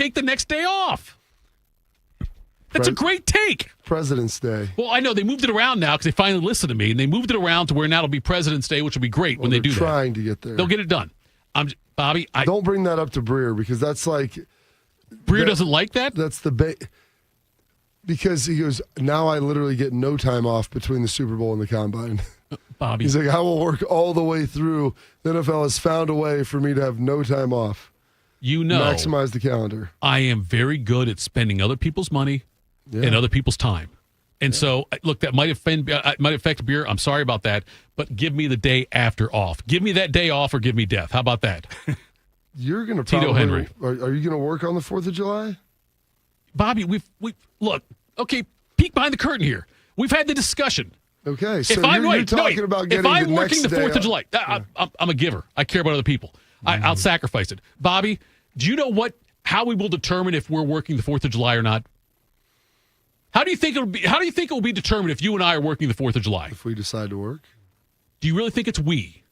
take the next day off. That's a great take. President's Day. Well, I know they moved it around now because they finally listened to me, and they moved it around to where now it'll be President's Day, which will be great when they do that. They're trying to get there. They'll get it done. Bobby, don't bring that up to Breer because that's like Breer doesn't like that. That's the because he goes, now I literally get no time off between the Super Bowl and the Combine. Bobby, he's like, I will work all the way through. The NFL has found a way for me to have no time off. Maximize the calendar. I am very good at spending other people's money and other people's time. And so, look, that might affect Beer. I'm sorry about that, but give me the day after off. Give me that day off or give me death. How about that? You're going to Tito Henry. Are you going to work on the 4th of July? Bobby, we look, okay, peek behind the curtain here. We've had the discussion. Okay, so if I'm you're talking about getting if I'm the working next the 4th day of July, I'm a giver. I care about other people. I'll sacrifice it. Bobby, do you know how we will determine if we're working the 4th of July or not? How do you think it will be determined if you and I are working the 4th of July? If we decide to work. Do you really think it's we?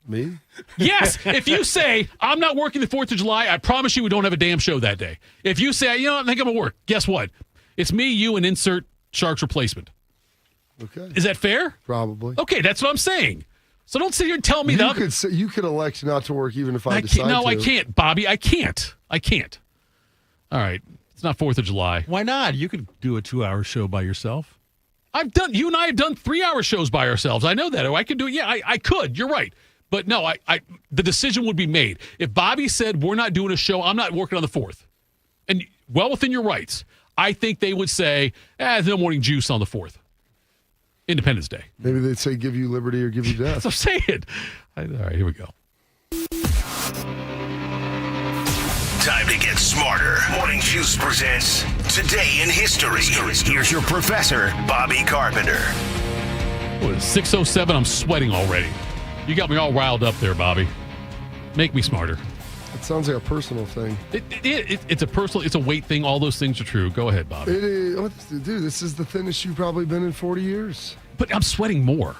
Me? Yes. If you say, I'm not working the 4th of July, I promise you we don't have a damn show that day. If you say, I think I'm going to work, guess what? It's me, you, and insert Sharks replacement. Okay. Is that fair? Probably. Okay, that's what I'm saying. So don't sit here and tell me that. You could elect not to work even if I decide to. No, I can't, Bobby. I can't. All right. It's not 4th of July. Why not? You could do a 2-hour show by yourself. You and I have done 3-hour shows by ourselves. I know that. I could do it. Yeah, I could. You're right. But no, the decision would be made. If Bobby said, we're not doing a show, I'm not working on the 4th. And well within your rights, I think they would say, there's no morning juice on the 4th. Independence Day. Maybe they'd say give you liberty or give you death. That's what I'm saying. All right, here we go. Time to get smarter. Morning Juice presents Today in History. Here's your professor, Bobby Carpenter. What is 6:07? I'm sweating already. You got me all riled up there, Bobby. Make me smarter. It sounds like a personal thing. It's a personal. It's a weight thing. All those things are true. Go ahead, Bobby. Dude, this is the thinnest you've probably been in 40 years. But I'm sweating more.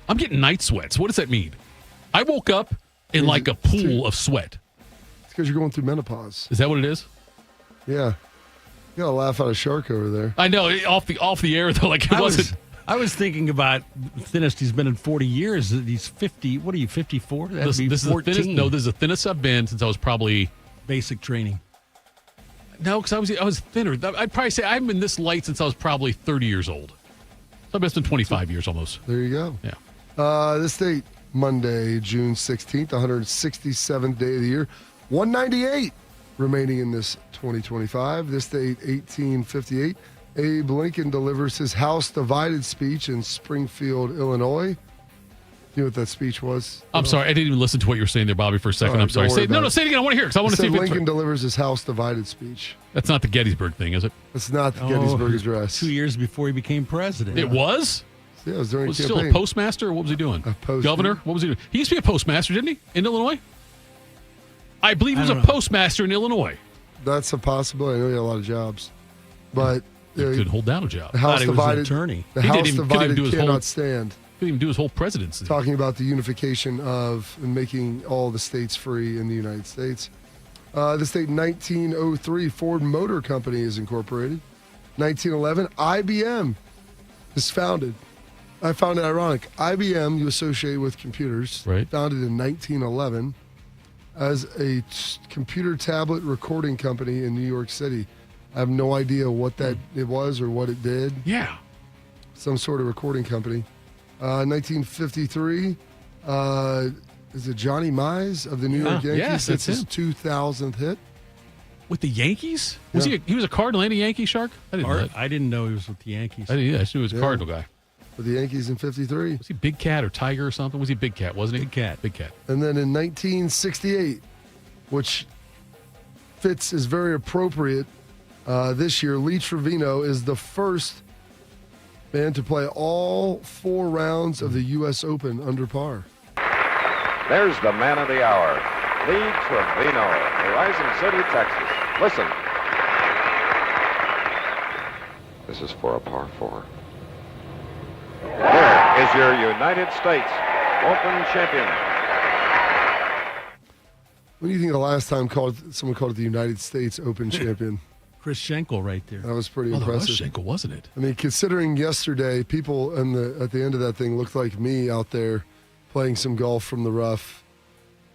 I'm getting night sweats. What does that mean? I woke up in like a pool of sweat. It's because you're going through menopause. Is that what it is? Yeah. You got to laugh out of Shark over there. I know. Off the air, though, like it wasn't. I was thinking about the thinnest he's been in 40 years. He's 50. What are you, 54? This is the thinnest. No, this is the thinnest I've been since I was probably basic training. No, because I was thinner. I'd probably say I haven't been this light since I was probably 30 years old. So I've been 25 years almost. There you go. Yeah. This date, Monday, June 16th, 167th day of the year. 198 remaining in this 2025. This date, 1858. Abe Lincoln delivers his House Divided speech in Springfield, Illinois. You know what that speech was? I'm sorry. I didn't even listen to what you were saying there, Bobby, for a second. Right, I'm sorry. Say it again. I want to hear it because I want to see if Lincoln delivers his House Divided speech. That's not the Gettysburg thing, is it? It's not the Gettysburg Address. 2 years before he became president. It was? Yeah, it was during was campaign. Still a postmaster, or what was he doing? Governor? What was he doing? He used to be a postmaster, didn't he, in Illinois? I believe he was a postmaster in Illinois. That's a possibility. I know he had a lot of jobs. But he could hold down a job. The House Divided, attorney. The House Divided cannot stand. Couldn't even do his whole presidency. Talking about the unification of and making all the states free in the United States. This date, 1903, Ford Motor Company is incorporated. 1911, IBM is founded. I found it ironic. IBM, you associate with computers, right? Founded in 1911 as a computer tablet recording company in New York City. I have no idea what that it was or what it did. Yeah. Some sort of recording company. 1953, is it Johnny Mize of the New York Yankees? Yes, that's his him. 2000th hit. With the Yankees? Was he was a Cardinal and a Yankee, Shark? I didn't know that. I didn't know he was with the Yankees. I knew he was a Cardinal guy. With the Yankees in 53. Was he Big Cat or Tiger or something? Was he Big Cat, wasn't he? Big Cat. Big Cat. And then in 1968, which fits is very appropriate this year, Lee Trevino is the first man to play all 4 rounds of the U.S. Open under par. There's the man of the hour, Lee Trevino, Horizon City, Texas. Listen. This is for a par 4. Here is your United States Open champion. When do you think the last time someone called it the United States Open champion? Chris Schenkel right there. That was pretty That was impressive. Schenkel, wasn't it? I mean, considering yesterday, people at the end of that thing looked like me out there playing some golf from the rough,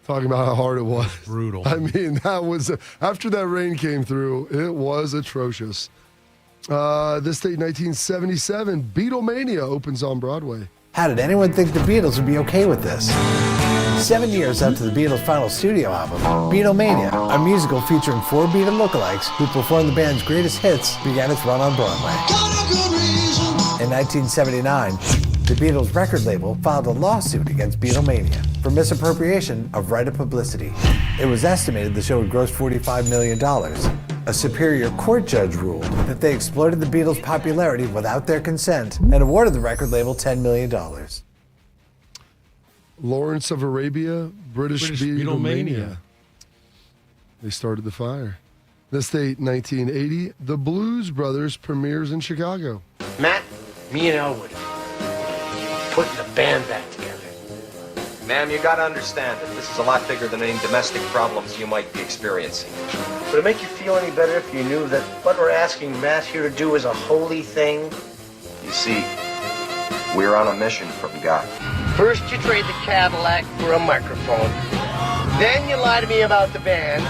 talking about how hard it was. Brutal. I mean, that was after that rain came through, it was atrocious. This date, 1977, Beatlemania opens on Broadway. How did anyone think the Beatles would be okay with this? 7 years after the Beatles' final studio album, Beatlemania, a musical featuring 4 Beatle lookalikes who performed the band's greatest hits, began its run on Broadway. In 1979, the Beatles record label filed a lawsuit against Beatlemania for misappropriation of right of publicity. It was estimated the show would gross $45 million. A superior court judge ruled that they exploited the Beatles' popularity without their consent and awarded the record label $10 million. Lawrence of Arabia, British Beatlemania. Beatlemania. They started the fire. This date, 1980, The Blues Brothers premieres in Chicago. Matt, me and Elwood putting the band back together. Ma'am, you gotta understand that this is a lot bigger than any domestic problems you might be experiencing. Would it make you feel any better if you knew that what we're asking Matt here to do is a holy thing? You see, we're on a mission from God. First you trade the Cadillac for a microphone. Then you lie to me about the band.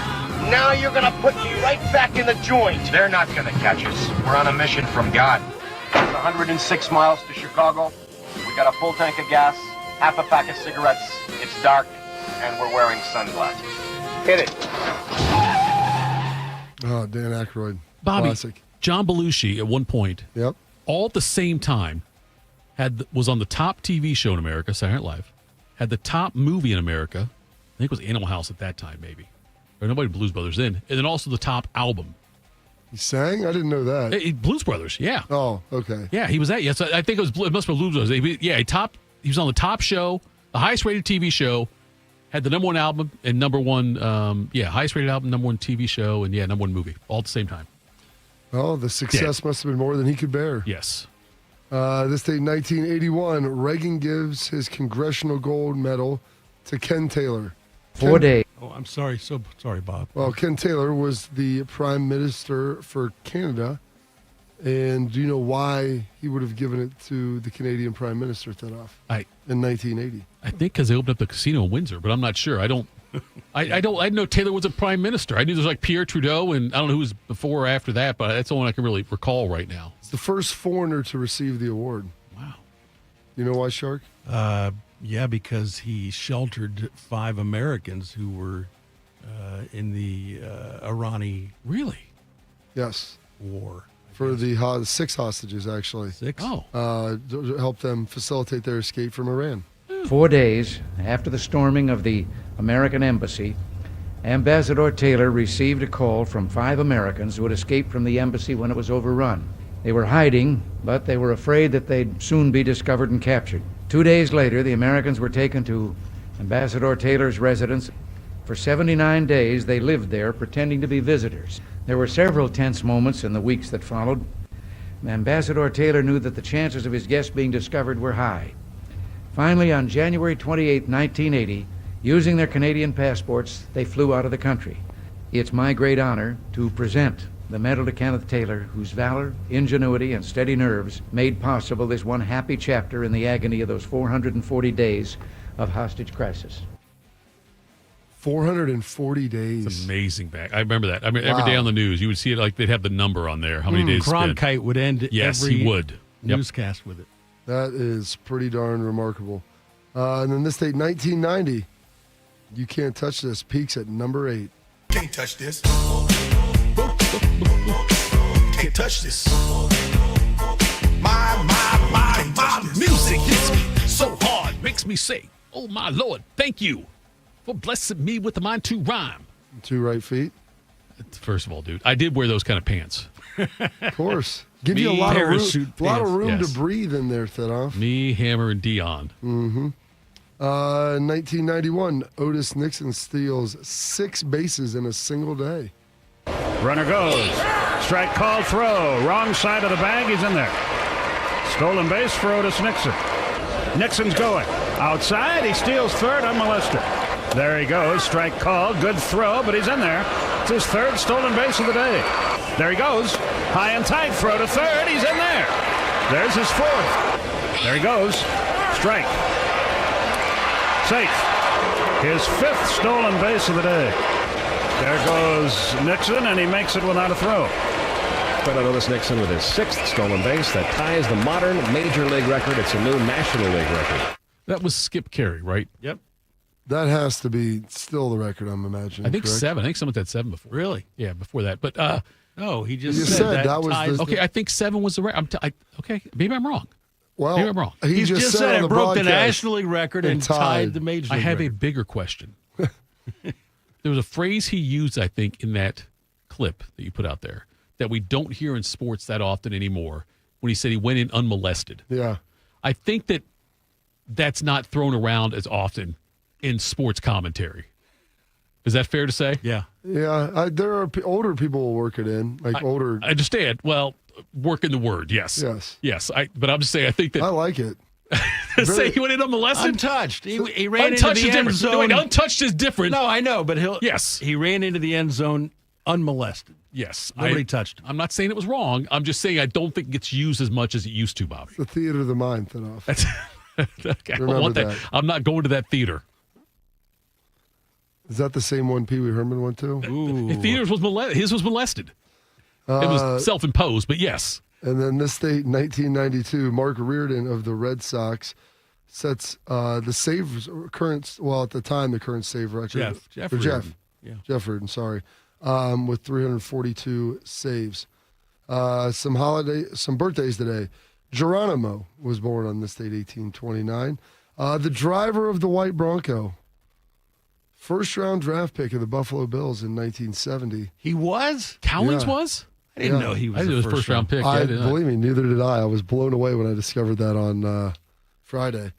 Now you're gonna put me right back in the joint. They're not gonna catch us. We're on a mission from God. It's 106 miles to Chicago. We got a full tank of gas, half a pack of cigarettes. It's dark, and we're wearing sunglasses. Hit it. Oh, Dan Aykroyd. Bobby, Classic. John Belushi at one point, Yep. all at the same time, was on the top TV show in America, Saturday Night Live, had the top movie in America, I think it was Animal House at that time, maybe. Or nobody Blues Brothers then. And then also the top album. He sang? I didn't know that. Blues Brothers, yeah. Oh, okay. Yeah, he was that. Yes, I think it must have been Blues Brothers. He was on the top show, the highest rated TV show, had the number one album and number one, highest rated album, number one TV show, and number one movie, all at the same time. Oh, the success must have been more than he could bear. Yes. This date, 1981, Reagan gives his Congressional Gold Medal to Ken Taylor. 4 days. Oh, I'm sorry. So sorry, Bob. Well, Ken Taylor was the Prime Minister for Canada. And do you know why he would have given it to the Canadian Prime Minister at that off in 1980? I think because they opened up the casino in Windsor, but I'm not sure. I didn't know Taylor was a prime minister. I knew there was like Pierre Trudeau, and I don't know who was before or after that, but that's the one I can really recall right now. It's the first foreigner to receive the award. Wow. You know why, Shark? Yeah, because he sheltered 5 Americans who were in the Irani Yes. war. For the 6 hostages, actually. 6? Oh. To help them facilitate their escape from Iran. 4 days after the storming of the American embassy, Ambassador Taylor received a call from 5 Americans who had escaped from the embassy when it was overrun. They were hiding, but they were afraid that they'd soon be discovered and captured. 2 days later, the Americans were taken to Ambassador Taylor's residence. For 79 days, they lived there, pretending to be visitors. There were several tense moments in the weeks that followed. Ambassador Taylor knew that the chances of his guests being discovered were high. Finally, on January 28, 1980, using their Canadian passports, they flew out of the country. It's my great honor to present the medal to Kenneth Taylor, whose valor, ingenuity, and steady nerves made possible this one happy chapter in the agony of those 440 days of hostage crisis. 440 days. It's amazing back. I remember that. I mean, every day on the news, you would see it like they'd have the number on there. How many days spent. Cronkite would end every he would. newscast with it. That is pretty darn remarkable. And then this date, 1990, You Can't Touch This, peaks at number 8. Can't touch this. Can't touch this. My music hits me so hard, makes me say, oh my Lord, thank you for blessing me with the mind to rhyme. 2 right feet. First of all, dude, I did wear those kind of pants. Of course. Give you a lot of room Yes. to breathe in there, Thetoff. Me, Hammer, and Dion. 1991, Otis Nixon steals 6 bases in a single day. Runner goes. Strike called, throw. Wrong side of the bag. He's in there. Stolen base for Otis Nixon. Nixon's going. Outside. He steals third unmolested. There he goes. Strike called. Good throw, but he's in there. It's his third stolen base of the day. There he goes. High and tight throw to third. He's in there. There's his fourth. There he goes. Strike. Safe. His fifth stolen base of the day. There goes Nixon, and he makes it without a throw. But Otis Nixon with his sixth stolen base. That ties the modern Major League record. It's a new National League record. That was Skip Carey, right? Yep. That has to be still the record, I'm imagining. I think correct? 7. I think someone said 7 before. Really? Yeah, before that. But no, he You just said that was ties- the- okay, I think 7 was the record. Okay, maybe I'm wrong. Well, maybe I'm wrong. He He's just said said on it the broke the broadcast National League record and tied the Major I League have a record. bigger question. There was a phrase he used, I think, in that clip that you put out there that we don't hear in sports that often anymore when he said he went in unmolested. Yeah. I think that's not thrown around as often in sports commentary. Is that fair to say? Yeah. Yeah, there are older people will work it in, like older. I understand. Well, working the word, yes. Yes. But I'm just saying, I think that. I like it. Say he went in unmolested? Untouched. He ran into Untouched the is end different. zone. Wait, untouched is different. No, I know, but Yes. he ran into the end zone unmolested. Yes. Nobody touched him. I'm not saying it was wrong. I'm just saying I don't think it gets used as much as it used to, Bobby. The theater of the mind, Thinoff. That's okay, I don't Remember want that. that. I'm not going to that theater. Is that the same one Pee Wee Herman went to? Ooh. His was molested. It was self-imposed, but yes. And then this date, 1992, Mark Reardon of the Red Sox sets the save current. Well, at the time, the current save record. Jeff for Reardon. Yeah. Jeff Reardon. Sorry, with 342 saves. Some birthdays today. Geronimo was born on this date, 1829. The driver of the white Bronco. First round draft pick of the Buffalo Bills in 1970. He was? Cowlings Yeah. was? I didn't know he was I think it was the first round pick. I Yeah, I did not. believe me, neither did I. I was blown away when I discovered that on Friday.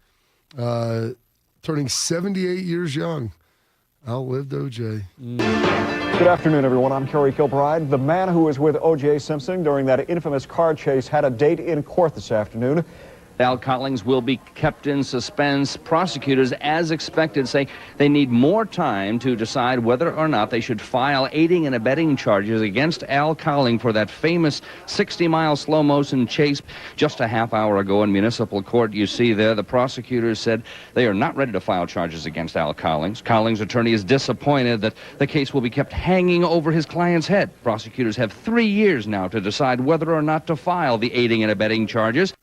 Turning 78 years young. Outlived OJ. Good afternoon, everyone. I'm Kerry Kilbride. The man who was with O.J. Simpson during that infamous car chase had a date in court this afternoon. Al Collins will be kept in suspense. Prosecutors, as expected, say they need more time to decide whether or not they should file aiding and abetting charges against Al Collins for that famous 60-mile slow-motion chase just a half hour ago in municipal court. You see there, the prosecutors said they are not ready to file charges against Al Collins. Collins' attorney is disappointed that the case will be kept hanging over his client's head. Prosecutors have 3 years now to decide whether or not to file the aiding and abetting charges.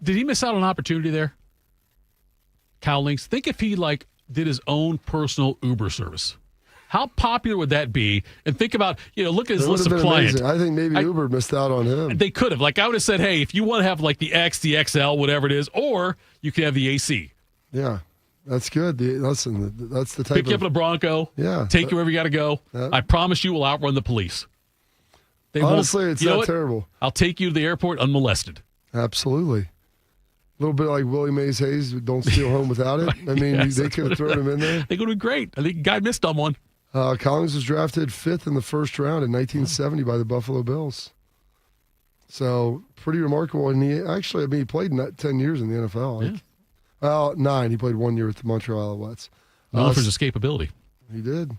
Did he miss out on an opportunity there? Cowlings. Think if he did his own personal Uber service. How popular would that be? And think about, look at his list of clients. Amazing. I think maybe Uber missed out on him. They could have. I would have said, hey, if you want to have the X, the XL, whatever it is, or you can have the AC. Yeah, that's good. Listen, that's the type Pick you up in a Bronco. Yeah. Take you wherever you got to go. I promise you will outrun the police. Honestly, it's not terrible. I'll take you to the airport unmolested. Absolutely. A little bit like Willie Mays Hayes, Don't Steal Home Without It. I mean, Yes, they could have thrown him in there. They could have been great. I think the guy missed on one. Collins was drafted 5th in the first round in 1970 by the Buffalo Bills. So, pretty remarkable. And he played 10 years in the NFL. Well, 9. He played 1 year with the Montreal Alouettes. Known for his escapability. He did.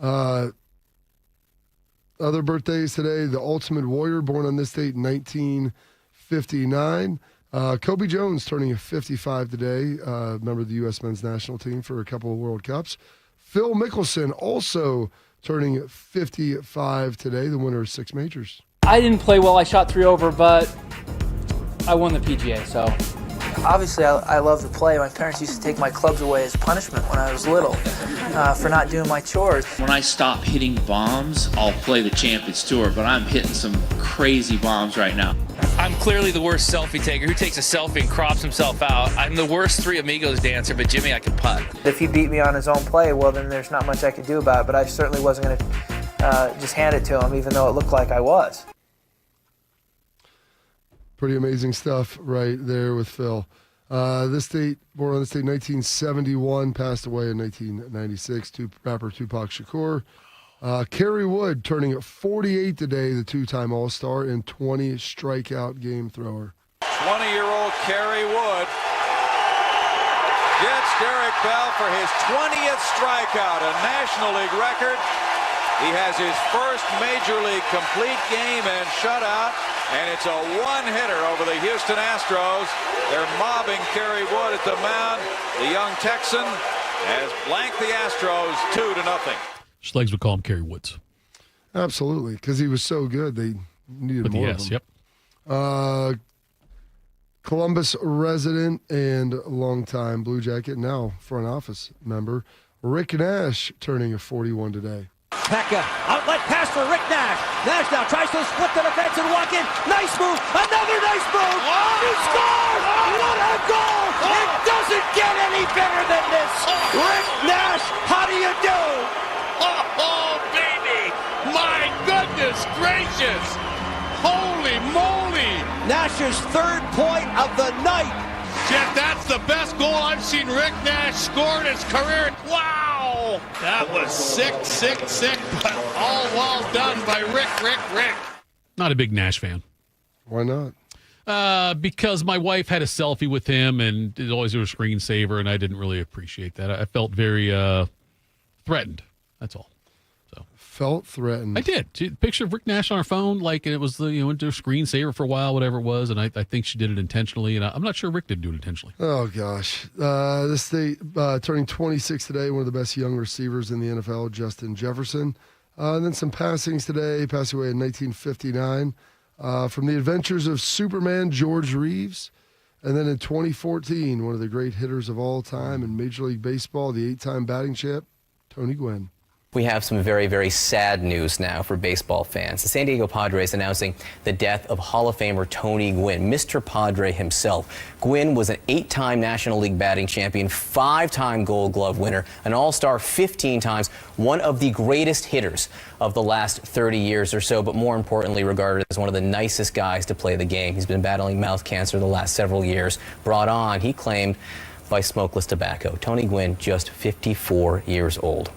Other birthdays today, the Ultimate Warrior, born on this date, 1959. Kobe Jones turning 55 today, member of the U.S. men's national team for a couple of World Cups. Phil Mickelson also turning 55 today, the winner of 6 majors. I didn't play well. I shot 3 over, but I won the PGA, so. Obviously, I love to play. My parents used to take my clubs away as punishment when I was little for not doing my chores. When I stop hitting bombs, I'll play the Champions Tour, but I'm hitting some crazy bombs right now. I'm clearly the worst selfie taker who takes a selfie and crops himself out. I'm the worst Three Amigos dancer, but Jimmy, I can putt. If he beat me on his own play, well, then there's not much I could do about it, but I certainly wasn't going to just hand it to him, even though it looked like I was. Pretty amazing stuff right there with Phil. Born on this date, 1971, passed away in 1996. Rapper Tupac Shakur. Kerry Wood turning 48 today, the 2-time All-Star and 20 strikeout game thrower. 20-year-old Kerry Wood gets Derek Bell for his 20th strikeout, a National League record. He has his first Major League complete game and shutout, and it's a one-hitter over the Houston Astros. They're mobbing Kerry Wood at the mound. The young Texan has blanked the Astros 2-0. Schlegs would call him Kerry Woods. Absolutely, because he was so good. They needed more of him. Yep. Columbus resident and longtime Blue Jacket, now front office member, Rick Nash, turning 41 today. Pekka, outlet pass for Rick Nash. Nash now tries to split the defense and walk in. Nice move, another nice move. He scores! What a goal! It doesn't get any better than this. Rick Nash, how do you do? Oh, baby! My goodness gracious! Holy moly! Nash's third point of the night. Jeff, that's the best goal I've seen Rick Nash score in his career. Wow! That was sick, but all well done by Rick. Not a big Nash fan. Why not? Because my wife had a selfie with him, and it always was a screensaver, and I didn't really appreciate that. I felt very threatened. That's all. Felt threatened. I did. She, picture of Rick Nash on her phone, like it was the into a screensaver for a while, whatever it was, and I think she did it intentionally, and I'm not sure Rick did do it intentionally. Oh gosh, this state turning 26 today. One of the best young receivers in the NFL, Justin Jefferson. And then some passings today. Passed away in 1959 from the Adventures of Superman, George Reeves. And then in 2014, one of the great hitters of all time in Major League Baseball, the 8-time batting champ, Tony Gwynn. We have some very, very sad news now for baseball fans. The San Diego Padres announcing the death of Hall of Famer Tony Gwynn, Mr. Padre himself. Gwynn was an 8-time National League batting champion, 5-time Gold Glove winner, an All-Star 15 times, one of the greatest hitters of the last 30 years or so, but more importantly regarded as one of the nicest guys to play the game. He's been battling mouth cancer the last several years, brought on, he claimed, by smokeless tobacco. Tony Gwynn, just 54 years old.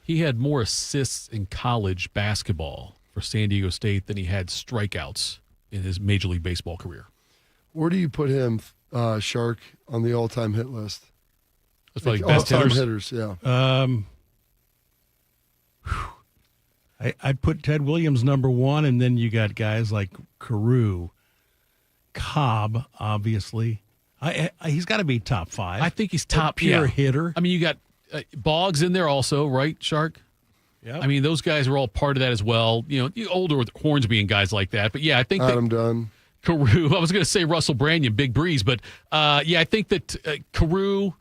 He had more assists in college basketball for San Diego State than he had strikeouts in his Major League Baseball career. Where do you put him, Shark, on the all-time hit list? That's probably best hitters, yeah. I'd put Ted Williams number one, and then you got guys like Carew, Cobb, obviously. He's got to be top 5. I think he's top pure hitter. I mean, you got Boggs in there also, right, Shark? Yeah. I mean, those guys are all part of that as well. You know, older with Hornsby and guys like that. But yeah, I think Adam Dunn, Carew. I was going to say Russell Branyan, Big Breeze, but yeah, I think that Carew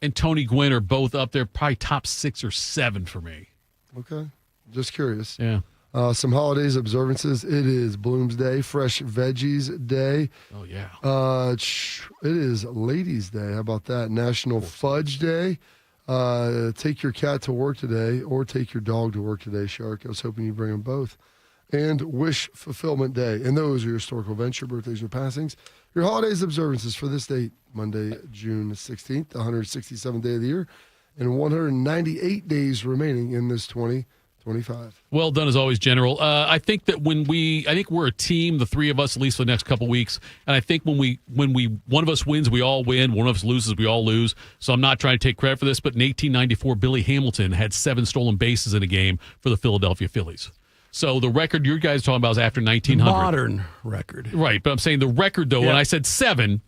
and Tony Gwynn are both up there, probably top 6 or 7 for me. Okay, just curious. Yeah. Some holidays, observances. It is Bloomsday, Fresh Veggies Day. Oh yeah. It is Ladies' Day. How about that? National Fudge Day. Take your cat to work today or take your dog to work today, Shark. I was hoping you'd bring them both. And Wish Fulfillment Day. And those are your historical events, your birthdays, your passings. Your holidays, observances for this date, Monday, June 16th, the 167th day of the year, and 198 days remaining in this 2025. Well done as always, General. I think that I think we're a team, the three of us, at least for the next couple weeks. And I think when we one of us wins, we all win. One of us loses, we all lose. So I'm not trying to take credit for this, but in 1894, Billy Hamilton had 7 stolen bases in a game for the Philadelphia Phillies. So the record you guys are talking about is after 1900. Modern record. Right, but I'm saying the record, though, when I said 7,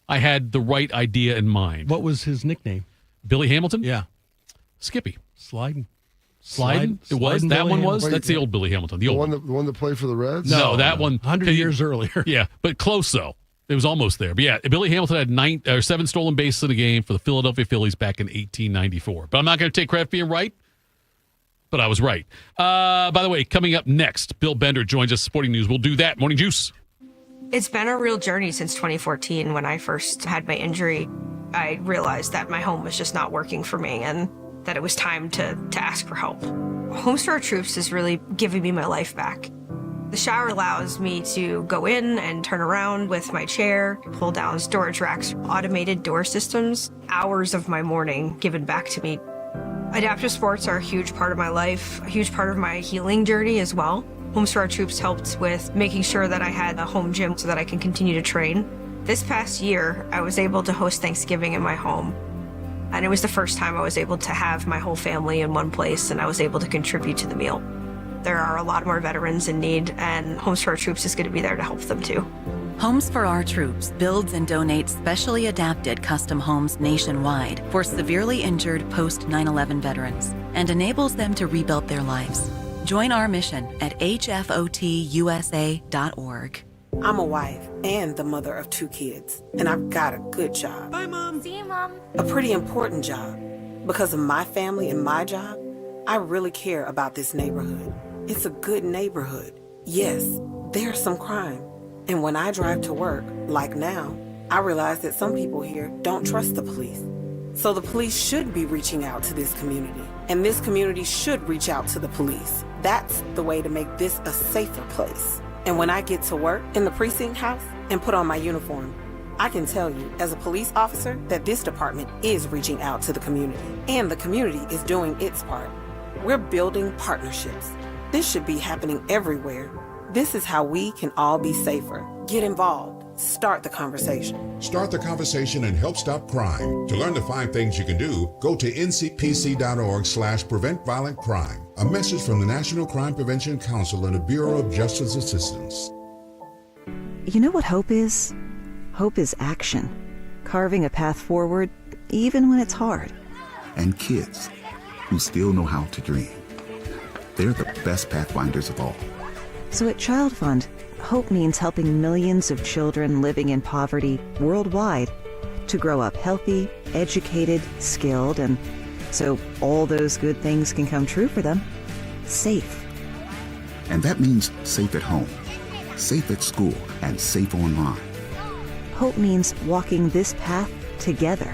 I had the right idea in mind. What was his nickname? Billy Hamilton? Yeah. Skippy. Sliding. It was? That Billy one was? Hamilton. That's the old Billy Hamilton. The one that played for the Reds? No, that one. 100 years earlier. Yeah, but close, though. It was almost there. But yeah, Billy Hamilton had 7 stolen bases in a game for the Philadelphia Phillies back in 1894. But I'm not going to take credit for being right, but I was right. By the way, coming up next, Bill Bender joins us, Sporting News. We'll do that. Morning Juice. It's been a real journey since 2014 when I first had my injury. I realized that my home was just not working for me and that it was time to ask for help. Homes for Our Troops is really giving me my life back. The shower allows me to go in and turn around with my chair, pull down storage racks, automated door systems, hours of my morning given back to me. Adaptive sports are a huge part of my life, a huge part of my healing journey as well. Homes for Our Troops helped with making sure that I had a home gym so that I can continue to train. This past year, I was able to host Thanksgiving in my home. And it was the first time I was able to have my whole family in one place, and I was able to contribute to the meal. There are a lot more veterans in need, and Homes for Our Troops is going to be there to help them too. Homes for Our Troops builds and donates specially adapted custom homes nationwide for severely injured post 9/11 veterans and enables them to rebuild their lives. Join our mission at hfotusa.org. I'm a wife and the mother of 2 kids, and I've got a good job. Bye, Mom. See you, Mom. A pretty important job. Because of my family and my job, I really care about this neighborhood. It's a good neighborhood. Yes, there's some crime. And when I drive to work, like now, I realize that some people here don't trust the police. So the police should be reaching out to this community, and this community should reach out to the police. That's the way to make this a safer place. And when I get to work in the precinct house and put on my uniform, I can tell you as a police officer that this department is reaching out to the community, and the community is doing its part. We're building partnerships. This should be happening everywhere. This is how we can all be safer. Get involved. Start the conversation. Start the conversation and help stop crime. To learn the 5 things you can do, go to ncpc.org/prevent violent crime. A message from the National Crime Prevention Council and the Bureau of Justice Assistance. You know what hope is? Hope is action. Carving a path forward, even when it's hard. And kids who still know how to dream. They're the best pathfinders of all. So at Child Fund, hope means helping millions of children living in poverty worldwide to grow up healthy, educated, skilled, and so all those good things can come true for them. Safe. And that means safe at home, safe at school, and safe online. Hope means walking this path together.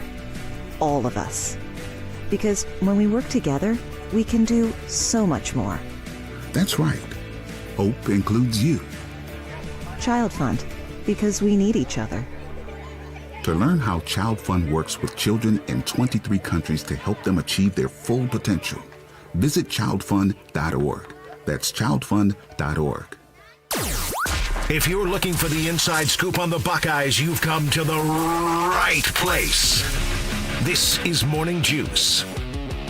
All of us. Because when we work together, we can do so much more. That's right. Hope includes you. Child Fund, because we need each other. To learn how Child Fund works with children in 23 countries to help them achieve their full potential, visit childfund.org. That's childfund.org. If you're looking for the inside scoop on the Buckeyes, you've come to the right place. This is Morning Juice.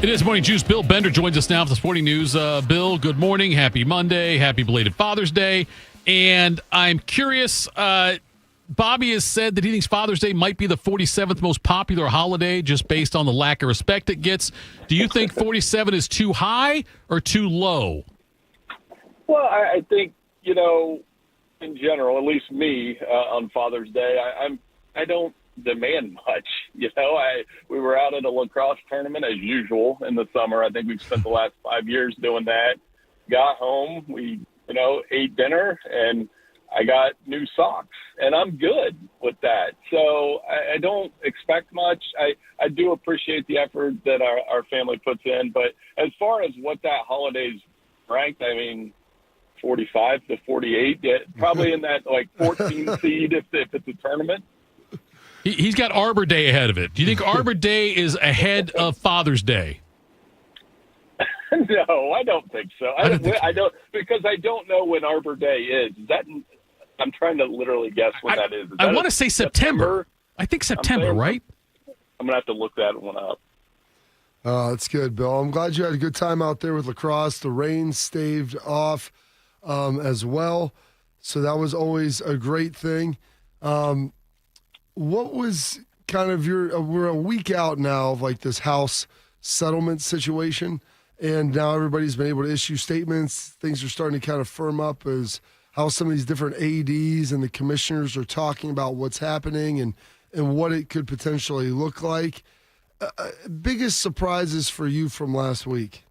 It is Morning Juice. Bill Bender joins us now for the sporting news. Bill, good morning. Happy Monday. Happy belated Father's Day. And I'm curious, Bobby has said that he thinks Father's Day might be the 47th most popular holiday just based on the lack of respect it gets. Do you think 47 is too high or too low? Well, I think, in general, at least me, on Father's Day, I don't demand much. We were out at a lacrosse tournament as usual in the summer. I think we've spent the last 5 years doing that. Got home, we ate dinner, and I got new socks, and I'm good with that. So I don't expect much. I do appreciate the effort that our family puts in, but as far as what that holiday's ranked, 45 to 48, probably in that 14 seed if it's a tournament. He's got Arbor Day ahead of it. Do you think Arbor Day is ahead of Father's Day? No, I don't think so. I don't because I don't know when Arbor Day is. I'm trying to literally guess when that is. I want to say September. I think September, right? I'm going to have to look that one up. That's good, Bill. I'm glad you had a good time out there with lacrosse. The rain staved off as well, so that was always a great thing. What was kind of we're a week out now of this house settlement situation, and now everybody's been able to issue statements. Things are starting to kind of firm up as how some of these different ADs and the commissioners are talking about what's happening and what it could potentially look like. Biggest surprises for you from last week?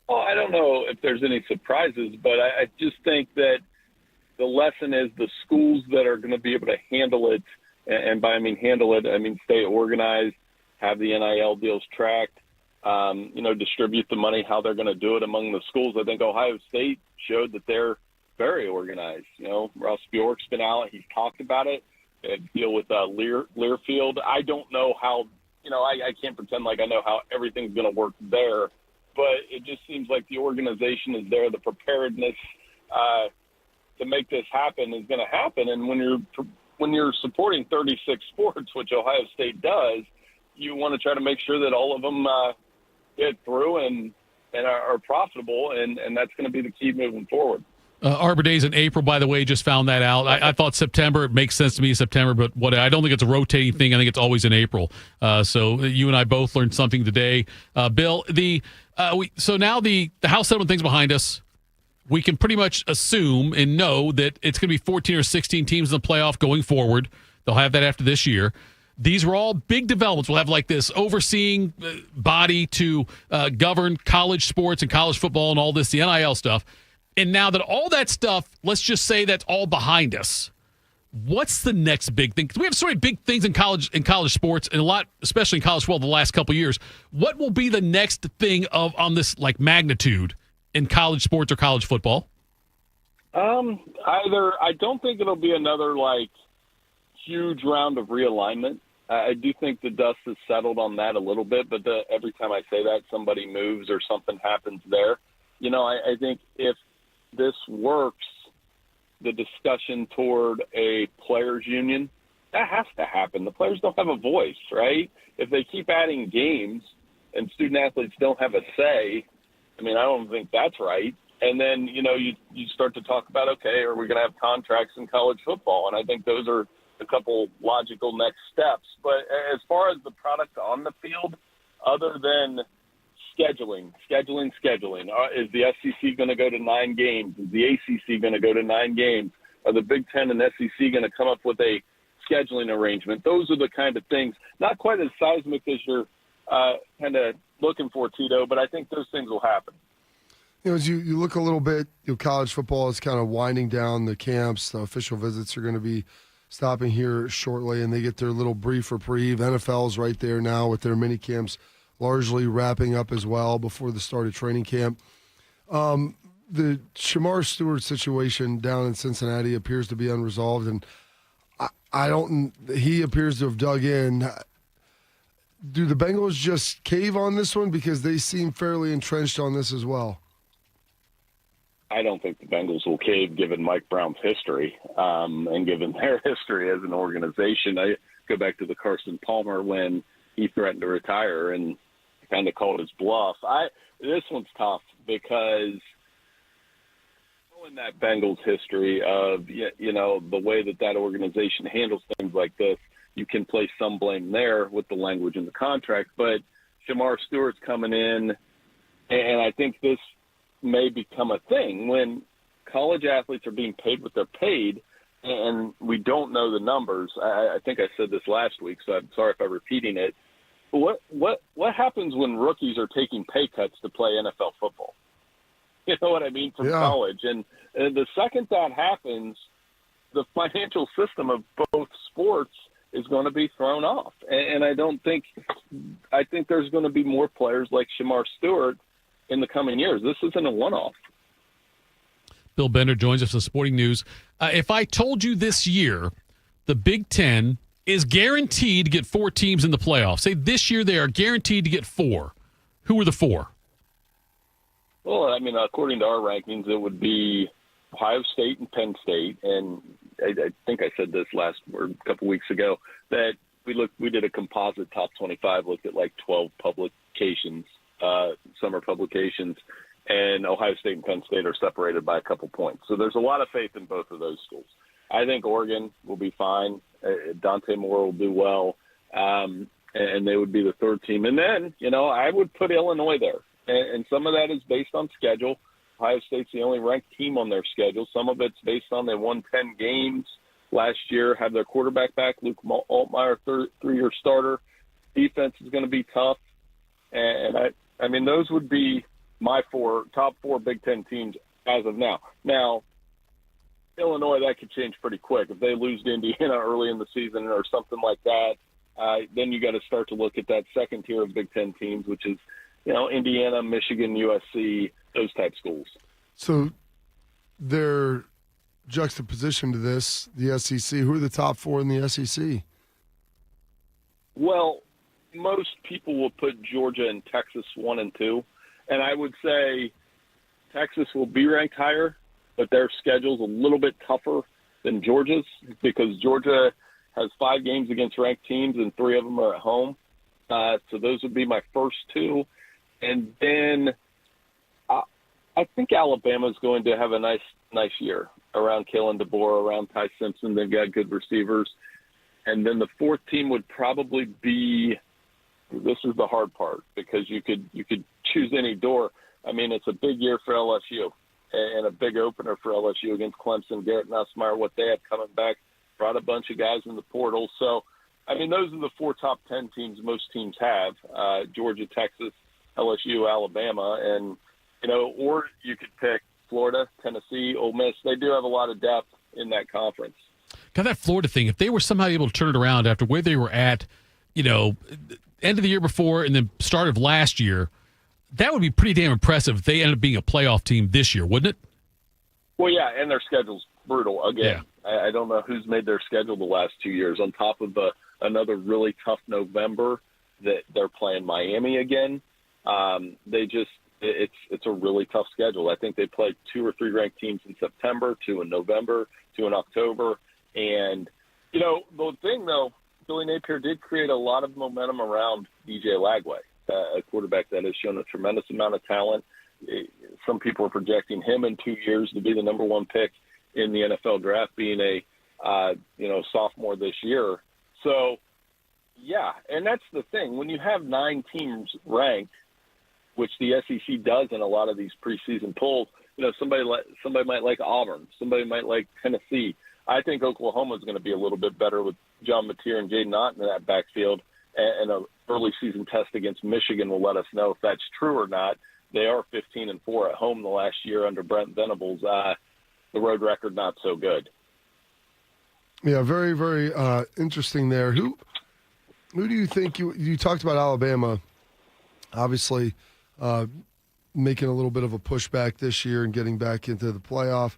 Well, I don't know if there's any surprises, but I just think that the lesson is the schools that are going to be able to handle it, and by handle it, stay organized, have the NIL deals tracked, distribute the money, how they're going to do it among the schools. I think Ohio State showed that they're very organized. Ross Bjork's been out. He's talked about it. They had to deal with Learfield. I don't know how, I can't pretend like I know how everything's going to work there, but it just seems like the organization is there. The preparedness to make this happen is going to happen. And when you're supporting 36 sports, which Ohio State does, you want to try to make sure that all of them get through and are profitable, and that's going to be the key moving forward. Arbor Days in April, by the way, just found that out. I thought September. It makes sense to me, September, but what I don't think it's a rotating thing. I think it's always in April. So you and I both learned something today. Bill, so now the House settlement thing's behind us. We can pretty much assume and know that it's going to be 14 or 16 teams in the playoff going forward. They'll have that after this year. These were all big developments. We'll have like this overseeing body to govern college sports and college football and all this, the NIL stuff. And now that all that stuff, let's just say that's all behind us. What's the next big thing? Because we have so many big things in college sports, and a lot, especially in college football, the last couple of years. What will be the next thing on this like magnitude in college sports or college football? I don't think it'll be another like huge round of realignment. I do think the dust has settled on that a little bit, but every time I say that, somebody moves or something happens there. I think if this works, the discussion toward a players union, that has to happen. The players don't have a voice, right? If they keep adding games and student athletes don't have a say, I don't think that's right. And then, you start to talk about, okay, are we going to have contracts in college football? And I think those are a couple logical next steps. But as far as the product on the field, other than scheduling. Is the SEC going to go to 9 games? Is the ACC going to go to 9 games? Are the Big Ten and SEC going to come up with a scheduling arrangement? Those are the kind of things, not quite as seismic as you're kind of looking for, Tito, but I think those things will happen. As you look a little bit, college football is kind of winding down the camps. The official visits are going to be stopping here shortly, and they get their little brief reprieve. NFL's right there now with their mini camps largely wrapping up as well before the start of training camp. The Shemar Stewart situation down in Cincinnati appears to be unresolved, and he appears to have dug in. Do the Bengals just cave on this one because they seem fairly entrenched on this as well? I don't think the Bengals will cave given Mike Brown's history and given their history as an organization. I go back to the Carson Palmer when he threatened to retire and kind of called his bluff. This one's tough because knowing that Bengals history of, the way that organization handles things like this, you can place some blame there with the language in the contract. But Shemar Stewart's coming in, and I think this may become a thing when college athletes are being paid what they're paid, and we don't know the numbers. I think I said this last week, so I'm sorry if I'm repeating it. What happens when rookies are taking pay cuts to play NFL football? You know what I mean? From college. And the second that happens, the financial system of both sports is going to be thrown off. And I think there's going to be more players like Shemar Stewart in the coming years. This isn't a one-off. Bill Bender joins us with Sporting News. If I told you this year the Big Ten is guaranteed to get 4 teams in the playoffs, say this year they are guaranteed to get 4, who are the 4? Well, according to our rankings, it would be Ohio State and Penn State. And I think I said this a couple weeks ago, that we did a composite top 25, looked at like 12 publications, summer publications, and Ohio State and Penn State are separated by a couple points. So there's a lot of faith in both of those schools. I think Oregon will be fine. Dante Moore will do well, and they would be the 3rd team. And then, I would put Illinois there. And some of that is based on schedule. Ohio State's the only ranked team on their schedule. Some of it's based on they won 10 games last year, have their quarterback back, Luke Altmaier, 3-year starter. Defense is going to be tough. And those would be my top 4 Big Ten teams as of now. Now, Illinois, that could change pretty quick. If they lose to Indiana early in the season or something like that, then you got to start to look at that second tier of Big Ten teams, which is, Indiana, Michigan, USC, those type schools. So their juxtaposition to this, the SEC, who are the top 4 in the SEC? Well, most people will put Georgia and Texas 1 and 2. And I would say Texas will be ranked higher, but their schedule's a little bit tougher than Georgia's because Georgia has 5 games against ranked teams and 3 of them are at home. So those would be my first two. And then I think Alabama's going to have a nice year around Kalen DeBoer, around Ty Simpson. They've got good receivers. And then the fourth team would probably be, this is the hard part, because you could choose any door. I mean, it's a big year for LSU and a big opener for LSU against Clemson. Garrett Nussmeier, what they have coming back, brought a bunch of guys in the portal. So, I mean, those are the 4 top 10 teams most teams have, Georgia, Texas, LSU, Alabama, and, or you could pick Florida, Tennessee, Ole Miss. They do have a lot of depth in that conference. God, that Florida thing, if they were somehow able to turn it around after where they were at, end of the year before and then start of last year, that would be pretty damn impressive if they ended up being a playoff team this year, wouldn't it? Well, yeah, and their schedule's brutal. Again, yeah. I don't know who's made their schedule the last 2 years. On top of another really tough November that they're playing Miami again. It's a really tough schedule. I think they played 2 or 3 ranked teams in September, 2 in November, 2 in October. And, the thing, though, Billy Napier did create a lot of momentum around DJ Lagway, a quarterback that has shown a tremendous amount of talent. Some people are projecting him in 2 years to be the number 1 pick in the NFL draft, being a sophomore this year. So, yeah, and that's the thing. When you have 9 teams ranked, which the SEC does in a lot of these preseason polls, somebody might like Auburn, somebody might like Tennessee. I think Oklahoma is going to be a little bit better with John Mateer and Jaden Otten in that backfield, and an early season test against Michigan will let us know if that's true or not. They are 15-4 at home the last year under Brent Venables. The road record not so good. Yeah, very, very interesting there. Who do you think you talked about Alabama, obviously making a little bit of a pushback this year and getting back into the playoff.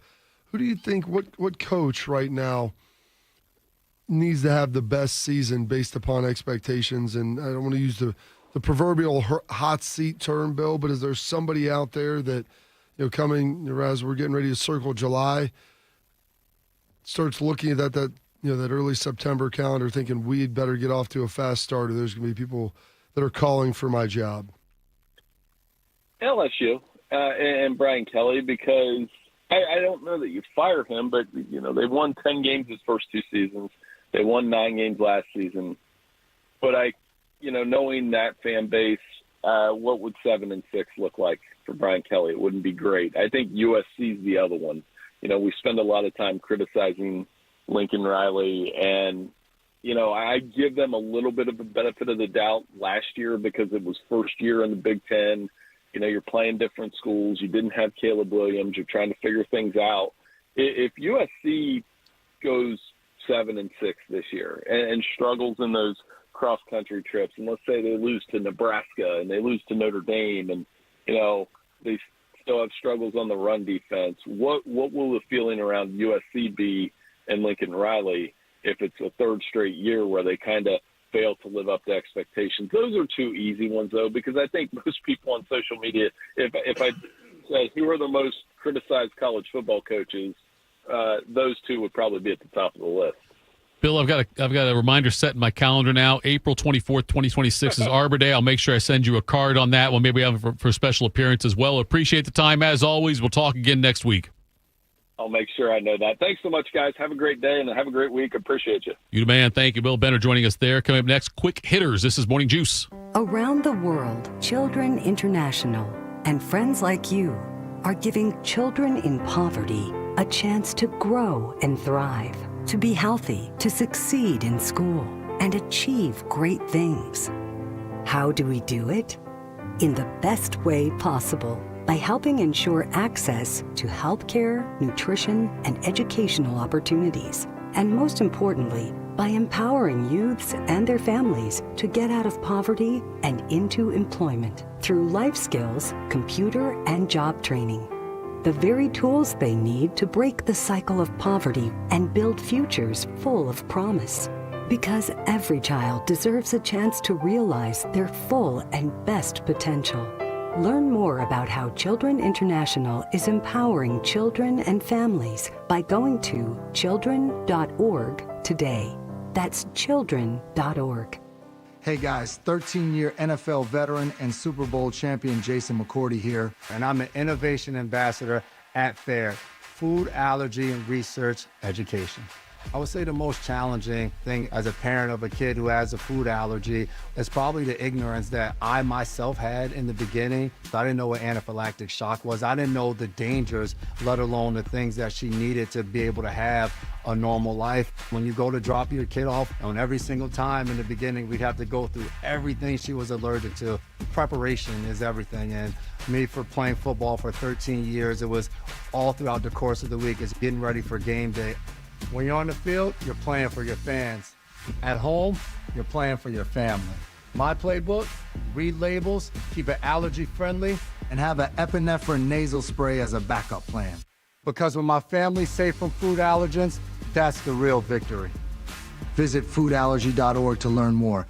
Who do you think, what coach right now needs to have the best season based upon expectations? And I don't want to use the proverbial hot seat term, Bill, but is there somebody out there that, coming as we're getting ready to circle July, starts looking at that early September calendar thinking we'd better get off to a fast start, or there's going to be people that are calling for my job? LSU and Brian Kelly, because I don't know that you fire him, but, they've won 10 games his first 2 seasons. They won 9 games last season. But knowing that fan base, what would 7-6 look like for Brian Kelly? It wouldn't be great. I think USC's the other one. We spend a lot of time criticizing Lincoln Riley, and, I give them a little bit of a benefit of the doubt last year because it was first year in the Big Ten. You're playing different schools. You didn't have Caleb Williams. You're trying to figure things out. If USC goes 7-6 this year and struggles in those cross-country trips, and let's say they lose to Nebraska and they lose to Notre Dame, and, they still have struggles on the run defense, what will the feeling around USC be and Lincoln Riley if it's a third straight year where they kind of fail to live up to expectations? Those are 2 easy ones, though, because I think most people on social media, if I say who are the most criticized college football coaches, those 2 would probably be at the top of the list. Bill, I've got a reminder set in my calendar now. April 24th, 2026 is Arbor Day. I'll make sure I send you a card on that one. Maybe have it for a special appearance as well. Appreciate the time, as always. We'll talk again next week. I'll make sure I know that. Thanks so much, guys. Have a great day and have a great week. Appreciate you. You the man. Thank you. Bill Benner joining us there. Coming up next, quick hitters. This is Morning Juice. Around the world, Children International and friends like you are giving children in poverty a chance to grow and thrive, to be healthy, to succeed in school, and achieve great things. How do we do it? In the best way possible, by helping ensure access to healthcare, nutrition, and educational opportunities. And most importantly, by empowering youths and their families to get out of poverty and into employment through life skills, computer, and job training. The very tools they need to break the cycle of poverty and build futures full of promise. Because every child deserves a chance to realize their full and best potential. Learn more about how Children International is empowering children and families by going to children.org today. That's children.org. Hey guys, 13-year NFL veteran and Super Bowl champion Jason McCourty here, and I'm the Innovation Ambassador at FAIR, Food Allergy and Research Education. I would say the most challenging thing as a parent of a kid who has a food allergy is probably the ignorance that I myself had in the beginning. I didn't know what anaphylactic shock was. I didn't know the dangers, let alone the things that she needed to be able to have a normal life. When you go to drop your kid off, and every single time in the beginning, we'd have to go through everything she was allergic to. Preparation is everything. And me, for playing football for 13 years, it was all throughout the course of the week. It's getting ready for game day. When you're on the field, you're playing for your fans. At home, you're playing for your family. My playbook, read labels, keep it allergy friendly, and have an epinephrine nasal spray as a backup plan. Because when my family's safe from food allergens, that's the real victory. Visit foodallergy.org to learn more.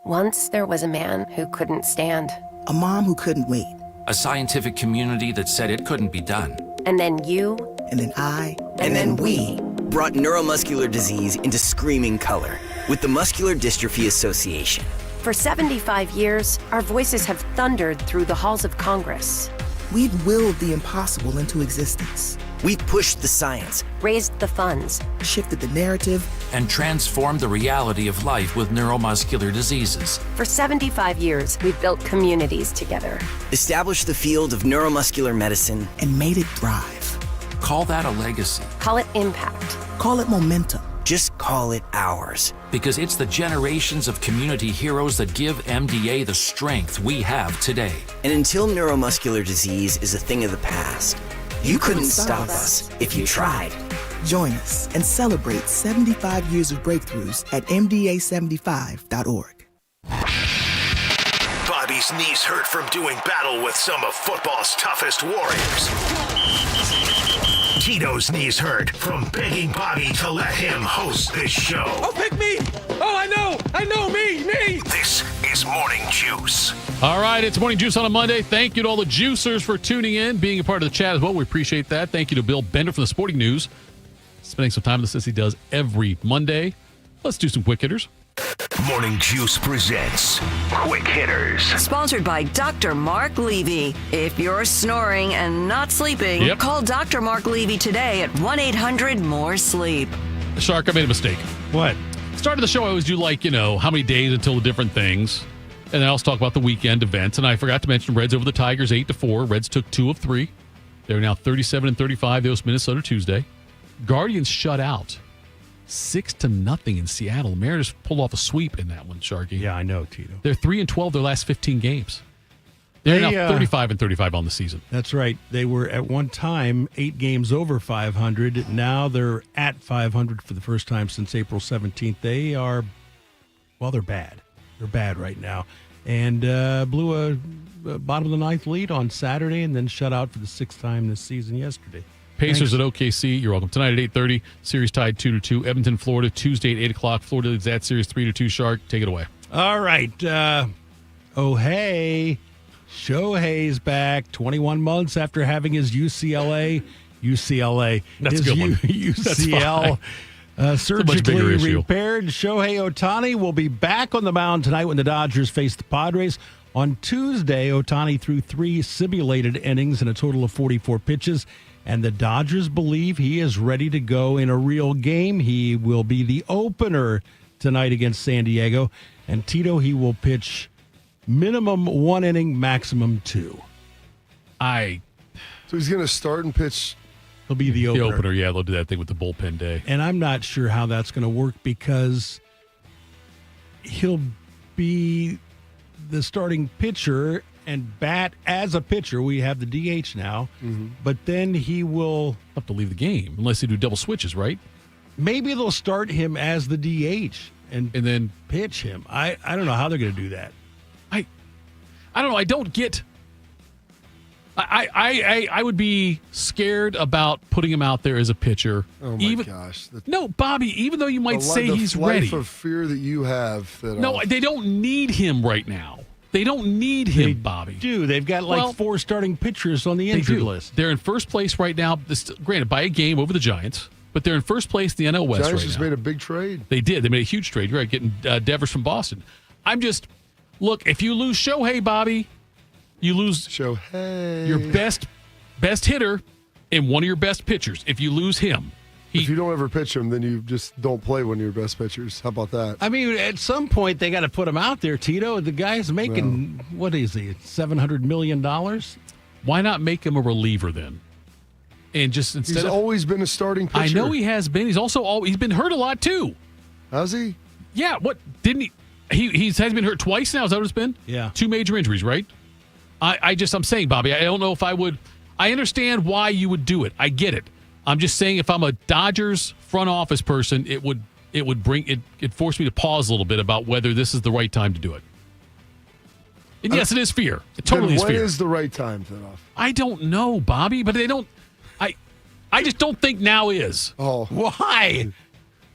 Once there was a man who couldn't stand. A mom who couldn't wait. A scientific community that said it couldn't be done. And then you. And then I. And then we. Brought neuromuscular disease into screaming color with the Muscular Dystrophy Association. For 75 years, our voices have thundered through the halls of Congress. We've willed the impossible into existence. We've pushed the science, raised the funds, shifted the narrative, and transformed the reality of life with neuromuscular diseases. For 75 years, we've built communities together. Established the field of neuromuscular medicine, and made it thrive. Call that a legacy. Call it impact. Call it momentum. Just call it ours. Because it's the generations of community heroes that give MDA the strength we have today. And until neuromuscular disease is a thing of the past, you couldn't stop us if you tried. Join us and celebrate 75 years of breakthroughs at MDA75.org. Bobby's knees hurt from doing battle with some of football's toughest warriors. Tito's knees hurt from begging Bobby to let him host this show. Oh, pick me! Oh, I know, me! This is Morning Juice. All right, it's Morning Juice on a Monday. Thank you to all the juicers for tuning in, being a part of the chat as well. We appreciate that. Thank you to Bill Bender from the Sporting News, spending some time with us as he does every Monday. Let's do some quick hitters. Morning Juice presents Quick Hitters. Sponsored by Dr. Mark Levy. If you're snoring and not sleeping, call Dr. Mark Levy today at 1-800-MORE-SLEEP. Shark, I made a mistake. What? Started the show, I always do how many days until the different things. And then I also talk about the weekend events. And I forgot to mention Reds over the Tigers 8-4. Reds took 2 of 3. They're now 37-35. They host Minnesota Tuesday. Guardians shut out 6-0 in Seattle. Mariners pulled off a sweep in that one, Sharky. Yeah, I know, Tito. They're 3-12 their last 15 games. They're now 35-35 on the season. That's right. They were at one time 8 games over 500. Now they're at 500 for the first time since April 17th. They are, they're bad. They're bad right now. And blew a bottom of the ninth lead on Saturday and then shut out for the 6th time this season yesterday. Pacers at OKC. You're welcome. Tonight at 8:30. Series tied 2-2. Edmonton, Florida. Tuesday at 8 o'clock. Florida leads that series 3-2. Shark, take it away. All right. Shohei's back 21 months after having his UCLA. That's a good one. UCL surgically repaired. Shohei Ohtani will be back on the mound tonight when the Dodgers face the Padres. On Tuesday, Ohtani threw 3 simulated innings and a total of 44 pitches. And the Dodgers believe he is ready to go in a real game. He will be the opener tonight against San Diego. And Tito, he will pitch minimum 1 inning, maximum 2. So he's going to start and pitch. He'll be the opener. The opener, yeah. They'll do that thing with the bullpen day. And I'm not sure how that's going to work because he'll be the starting pitcher and bat as a pitcher. We have the DH now, but then he will have to leave the game unless they do double switches, right? Maybe they'll start him as the DH and then pitch him. I don't know how they're going to do that. I don't know. I don't get. I would be scared about putting him out there as a pitcher. Oh my gosh! No, Bobby. Even though you might say he's The ready, life of fear that you have. They don't need him right now. They don't need him, Bobby. They've got 4 starting pitchers on the injured list. They're in first place right now. Granted, by a game over the Giants, but they're in first place in the NL West Giants right just now. made a big trade. They did. They made a huge trade. You're right, getting Devers from Boston. Look, if you lose Shohei, Bobby, you lose Shohei, your best hitter and one of your best pitchers. If you lose him. If you don't ever pitch him, then you just don't play one of your best pitchers. How about that? I mean, at some point, they got to put him out there, Tito. The guy's making, what is he, $700 million? Why not make him a reliever then? And just instead He's always been a starting pitcher. I know he has been. He's also he's been hurt a lot, too. Has he? Yeah. What? Didn't he? He's been hurt twice now. Is that what it's been? Yeah. 2 major injuries, right? I'm saying, Bobby, I don't know if I would. I understand why you would do it. I get it. I'm just saying, if I'm a Dodgers front office person, it would force me to pause a little bit about whether this is the right time to do it. And yes, it is fear. It totally is fear. When is the right time, Thinoff? I don't know, Bobby, but they don't. I just don't think now is. Oh, why?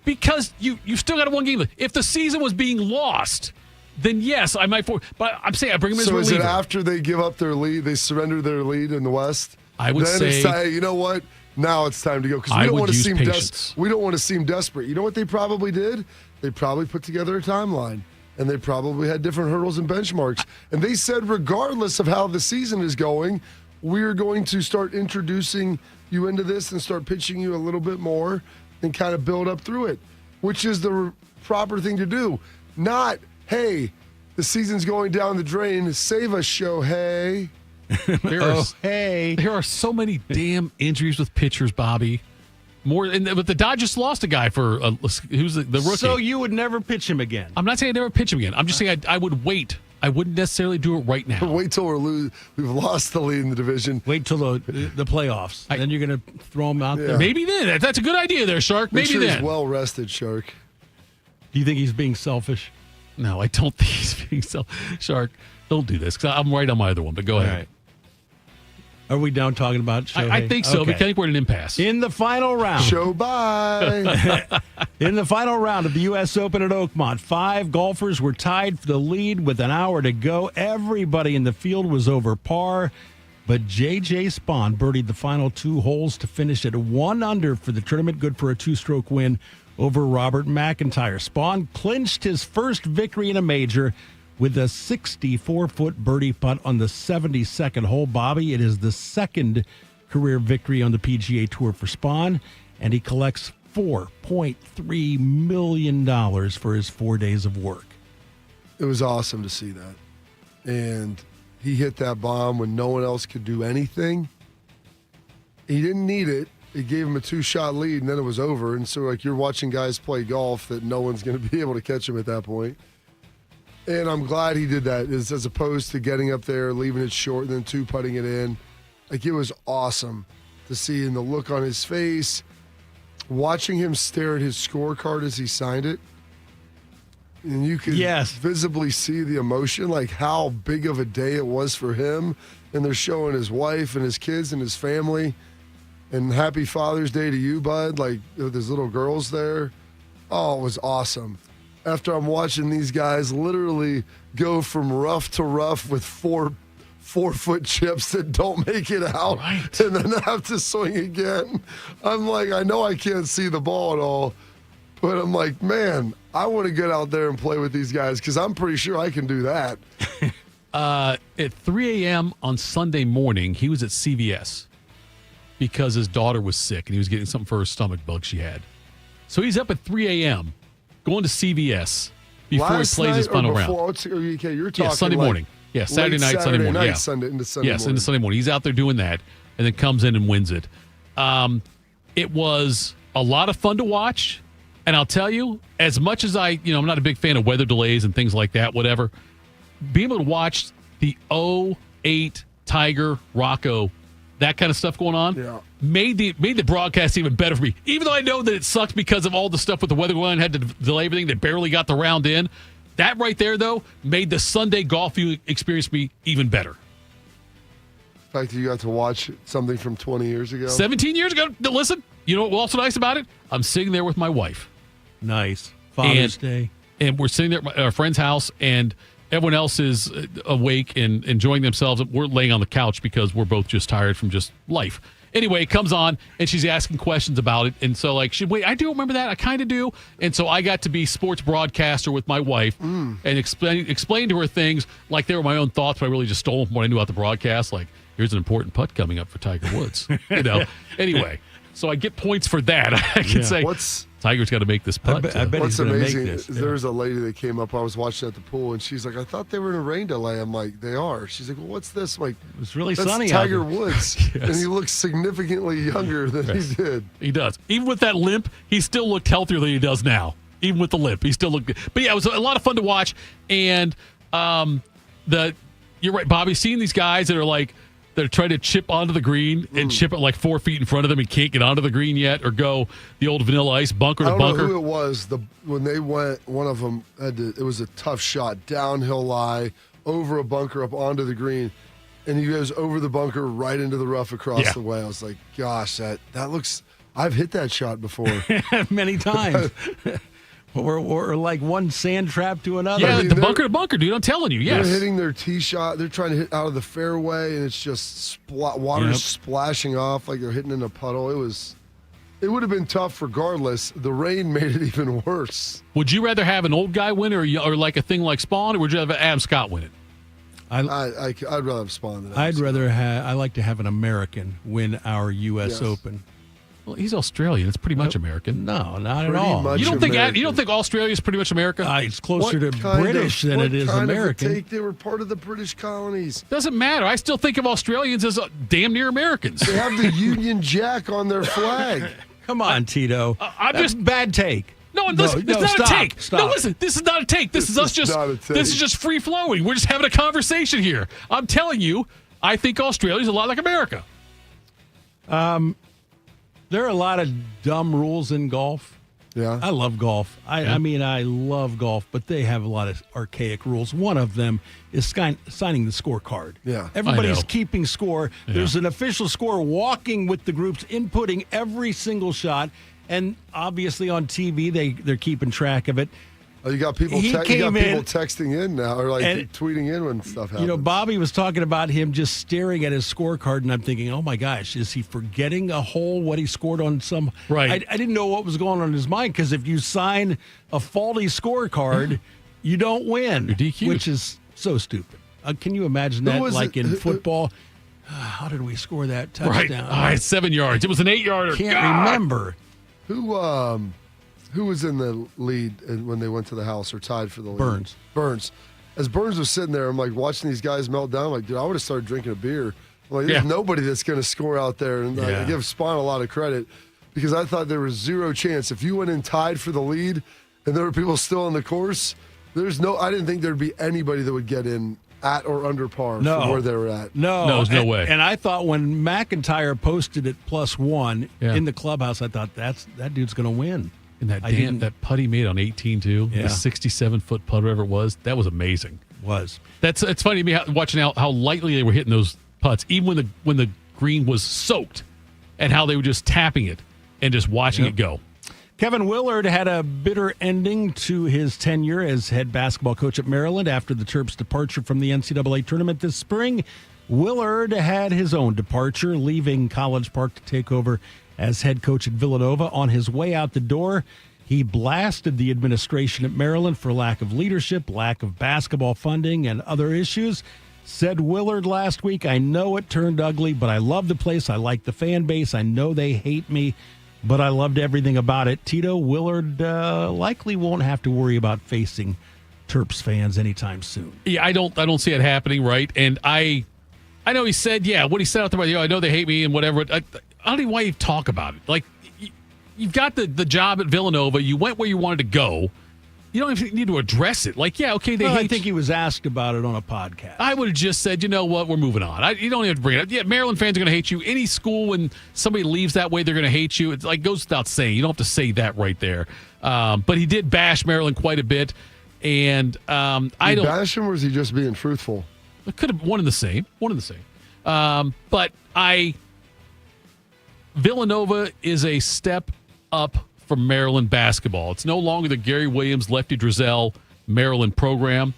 Because you still got a 1 game. If the season was being lost, then yes, I might. But I'm saying I bring him as a reliever. So is it after they give up their lead, they surrender their lead in the West? I would say, it's time, you know what? Now it's time to go because we don't want to seem we don't want to seem desperate. You know what they probably did? They probably put together a timeline, and they probably had different hurdles and benchmarks. And they said, regardless of how the season is going, we're going to start introducing you into this and start pitching you a little bit more and kind of build up through it, which is the proper thing to do. Not, hey, the season's going down the drain. Save us, Shohei. There are so many damn injuries with pitchers, Bobby. But the Dodgers lost a guy for who's the rookie. So you would never pitch him again? I'm not saying I'd never pitch him again. I'm just saying I would wait. I wouldn't necessarily do it right now. Wait till we've lost the lead in the division. Wait till the playoffs. Then you're going to throw him out there. Maybe then. That's a good idea there, Shark. Make Maybe sure then. He's well rested, Shark. Do you think he's being selfish? No, I don't think he's being selfish. Shark, don't do this because I'm right on my other one. But go ahead. Right. Are we down talking about Shohei? I think so. Okay. But I think we're at an impasse. In the final round. Show bye. In the final round of the U.S. Open at Oakmont, 5 golfers were tied for the lead with an hour to go. Everybody in the field was over par, but JJ Spaun birdied the final 2 holes to finish at 1 under for the tournament, good for a 2-stroke win over Robert McIntyre. Spaun clinched his first victory in a major with a 64-foot birdie putt on the 72nd hole. Bobby, it is the second career victory on the PGA Tour for Spaun, and he collects $4.3 million for his 4 days of work. It was awesome to see that. And he hit that bomb when no one else could do anything. He didn't need it. It gave him a 2-shot lead, and then it was over. And so, you're watching guys play golf that no one's going to be able to catch him at that point. And I'm glad he did that, as opposed to getting up there, leaving it short, and then 2-putting it in. It was awesome to see, and the look on his face, watching him stare at his scorecard as he signed it. And you could visibly see the emotion, how big of a day it was for him. And they're showing his wife and his kids and his family. And happy Father's Day to you, bud. With his little girls there. Oh, it was awesome. After I'm watching these guys literally go from rough to rough with 4-foot chips that don't make it out, and then have to swing again. I'm I know I can't see the ball at all, but I'm man, I want to get out there and play with these guys because I'm pretty sure I can do that. At 3 a.m. on Sunday morning, he was at CVS because his daughter was sick and he was getting something for her stomach bug she had. So he's up at 3 a.m. going to CVS before he plays his final round. Okay, you're talking Sunday morning. Yeah, Saturday night, Sunday morning. Into Sunday morning. Into Sunday morning. He's out there doing that and then comes in and wins it. It was a lot of fun to watch. And I'll tell you, as much as I'm not a big fan of weather delays and things like that, whatever, being able to watch the 08 Tiger Rocco, that kind of stuff going on, made the broadcast even better for me. Even though I know that it sucked because of all the stuff with the weather going on, had to delay everything, they barely got the round in. That right there, though, made the Sunday golf experience me even better. The fact that you got to watch something from 20 years ago. 17 years ago. Listen, you know what's also nice about it? I'm sitting there with my wife. Nice. Father's Day. And we're sitting there at our friend's house, and everyone else is awake and enjoying themselves. We're laying on the couch because we're both just tired from just life. Anyway, it comes on, and she's asking questions about it. And so, like, wait, I do remember that. I kind of do. And so I got to be sports broadcaster with my wife and explain to her things like they were my own thoughts, but I really just stole them from what I knew about the broadcast. Like, here's an important putt coming up for Tiger Woods. Anyway, so I get points for that. I can say, Tiger's got to make this putt. I bet what's he's going to make amazing this. is there's a lady that came up. I was watching at the pool, and she's like, I thought they were in a rain delay. I'm like, they are. She's like, well, what's this? I'm like, it's really that's sunny Tiger out there. Woods. Yes. And he looks significantly younger than he did. He does. Even with that limp, he still looked healthier than he does now. Even with the limp, he still looked good. But yeah, it was a lot of fun to watch. And you're right, Bobby, seeing these guys that are like, they're trying to chip onto the green and chip it like 4 feet in front of them and can't get onto the green yet, or go the old Vanilla Ice bunker to bunker. I don't know who it was. When they went, one of them it was a tough shot, downhill lie, over a bunker up onto the green, and he goes over the bunker right into the rough across the way. I was like, gosh, that looks. I've hit that shot before many times. Or like one sand trap to another. Yeah, the bunker to bunker, dude. I'm telling you, yes. They're hitting their tee shot. They're trying to hit out of the fairway, and it's just water's splashing off like they're hitting in a puddle. It would have been tough regardless. The rain made it even worse. Would you rather have an old guy win or like a thing like Spaun, or would you rather have Adam Scott win it? I'd rather have Spaun than I like to have an American win our U.S. Open. Well, he's Australian. It's pretty much American. No, not at all. You don't think Australia is pretty much America? It's closer to British than it is American. They were part of the British colonies. Doesn't matter. I still think of Australians as damn near Americans. They have the Union Jack on their flag. Come on, Tito. I'm just bad take. No, listen, it's not stop, a take. Stop. No, listen, this is not a take. This is just free flowing. We're just having a conversation here. I'm telling you, I think Australia's a lot like America. There are a lot of dumb rules in golf. Yeah. I love golf. I mean, I love golf, but they have a lot of archaic rules. One of them is signing the scorecard. Yeah. Everybody's keeping score. Yeah. There's an official score walking with the groups, inputting every single shot. And obviously on TV, they're keeping track of it. Oh, you got people texting in now, or tweeting in when stuff happens. Bobby was talking about him just staring at his scorecard, and I'm thinking, oh my gosh, is he forgetting a hole, what he scored on some? Right. I didn't know what was going on in his mind, because if you sign a faulty scorecard, you don't win. You're DQ'd. Which is so stupid. Can you imagine that, in football? How did we score that touchdown? Right. 7 yards. It was an 8-yarder. Can't remember. Who was in the lead when they went to the house or tied for the lead? Burns. As Burns was sitting there, I'm like watching these guys melt down. I'm like, dude, I would have started drinking a beer. I'm like, there's nobody that's going to score out there. And I give Spaun a lot of credit, because I thought there was zero chance. If you went in tied for the lead and there were people still on the course, I didn't think there'd be anybody that would get in at or under par from where they were at. No, there's no way. And I thought when McIntyre posted it +1 in the clubhouse, I thought that dude's going to win. And that putt he made on 18 too, the 67-foot putt, whatever it was, that was amazing. It's funny to me watching how lightly they were hitting those putts, even when the green was soaked, and how they were just tapping it and just watching it go. Kevin Willard had a bitter ending to his tenure as head basketball coach at Maryland after the Terps' departure from the NCAA tournament this spring. Willard had his own departure, leaving College Park to take over as head coach at Villanova. On his way out the door, he blasted the administration at Maryland for lack of leadership, lack of basketball funding, and other issues. Said Willard last week, I know it turned ugly, but I love the place. I like the fan base. I know they hate me, but I loved everything about it. Tito, Willard likely won't have to worry about facing Terps fans anytime soon. Yeah, I don't see it happening, right? And I know he said, what he said out there, I know they hate me and whatever. I don't even know why you talk about it. Like, you've got the job at Villanova. You went where you wanted to go. You don't even need to address it. Like, they hate you. I think he was asked about it on a podcast. I would have just said, you know what, we're moving on. You don't have to bring it up. Yeah, Maryland fans are going to hate you. Any school, when somebody leaves that way, they're going to hate you. It's like, goes without saying. You don't have to say that right there. But he did bash Maryland quite a bit. And bash him, or is he just being truthful? It could have one and the same. But Villanova is a step up from Maryland basketball. It's no longer the Gary Williams, Lefty Driesell Maryland program.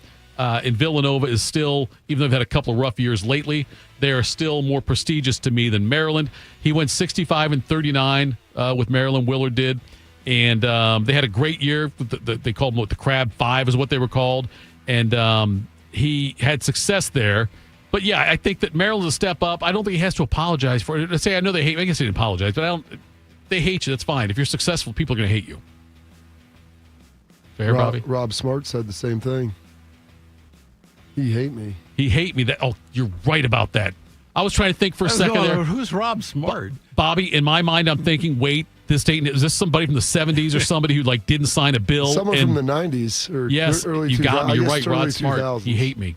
in Villanova is still, even though they've had a couple of rough years lately, they are still more prestigious to me than Maryland. He went 65-39 with Maryland. Willard did. And they had a great year. They called them the Crab Five is what they were called. And he had success there. But, yeah, I think that Maryland's a step up. I don't think he has to apologize for it. I know they hate me. I guess he didn't apologize, but they hate you. That's fine. If you're successful, people are going to hate you. Fair, Bobby? Rob Smart said the same thing. He hate me. He hate me. You're right about that. I was trying to think for a second there. Who's Rob Smart? Bobby, in my mind, I'm thinking, wait, is this somebody from the 70s or somebody who didn't sign a bill? Someone from the 90s or yes, early 2000s. You got me. You're right, Rod Smart. 2000s. He hate me.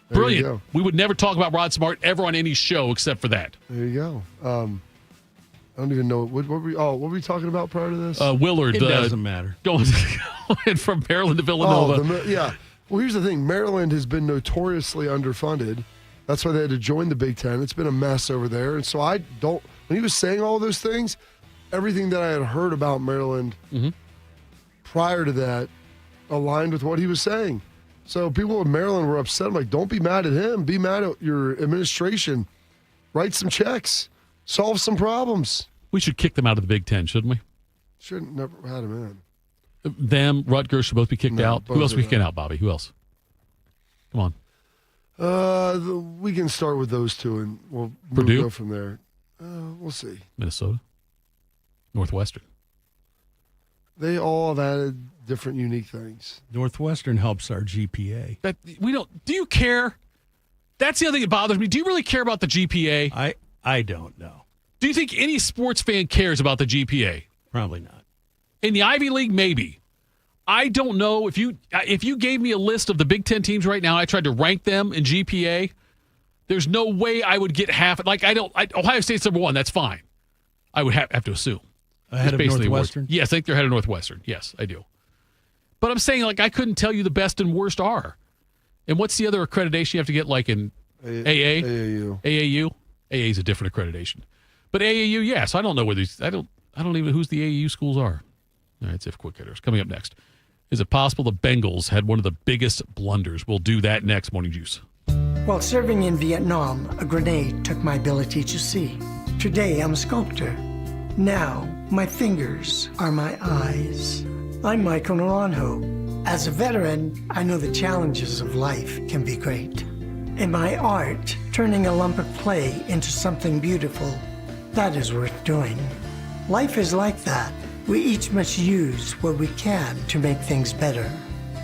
Brilliant. We would never talk about Rod Smart ever on any show except for that. There you go. I don't even know what were we talking about prior to this? Willard. It doesn't matter. Going from Maryland to Villanova. Yeah. Well, here's the thing. Maryland has been notoriously underfunded. That's why they had to join the Big Ten. It's been a mess over there. And so when he was saying all those things, everything that I had heard about Maryland prior to that aligned with what he was saying. So people in Maryland were upset. I'm like, don't be mad at him. Be mad at your administration. Write some checks. Solve some problems. We should kick them out of the Big Ten, shouldn't we? Shouldn't never had them in. Them, Rutgers should both be kicked out. Who else we kick out, Bobby? Who else? Come on. We can start with those two, and we'll go from there. We'll see. Minnesota, Northwestern. They all have added different, unique things. Northwestern helps our GPA. Do you care? That's the other thing that bothers me. Do you really care about the GPA? I don't know. Do you think any sports fan cares about the GPA? Probably not. In the Ivy League, maybe. I don't know. If you gave me a list of the Big Ten teams right now, I tried to rank them in GPA, there's no way I would get half. Ohio State's number one. That's fine. I would have to assume. Ahead of Northwestern? Yes, I think they're ahead of Northwestern. Yes, I do. But I'm saying, I couldn't tell you the best and worst are. And what's the other accreditation you have to get, in AA? AAU. AAU? AA is a different accreditation. But AAU, yes. I don't know where I don't even know who's the AAU schools are. All right, it's quick hitters. Coming up next. Is it possible the Bengals had one of the biggest blunders? We'll do that next. Morning Juice. While serving in Vietnam, a grenade took my ability to see. Today, I'm a sculptor. Now, my fingers are my eyes. I'm Michael Naranjo. As a veteran, I know the challenges of life can be great. In my art, turning a lump of clay into something beautiful, that is worth doing. Life is like that. We each must use what we can to make things better.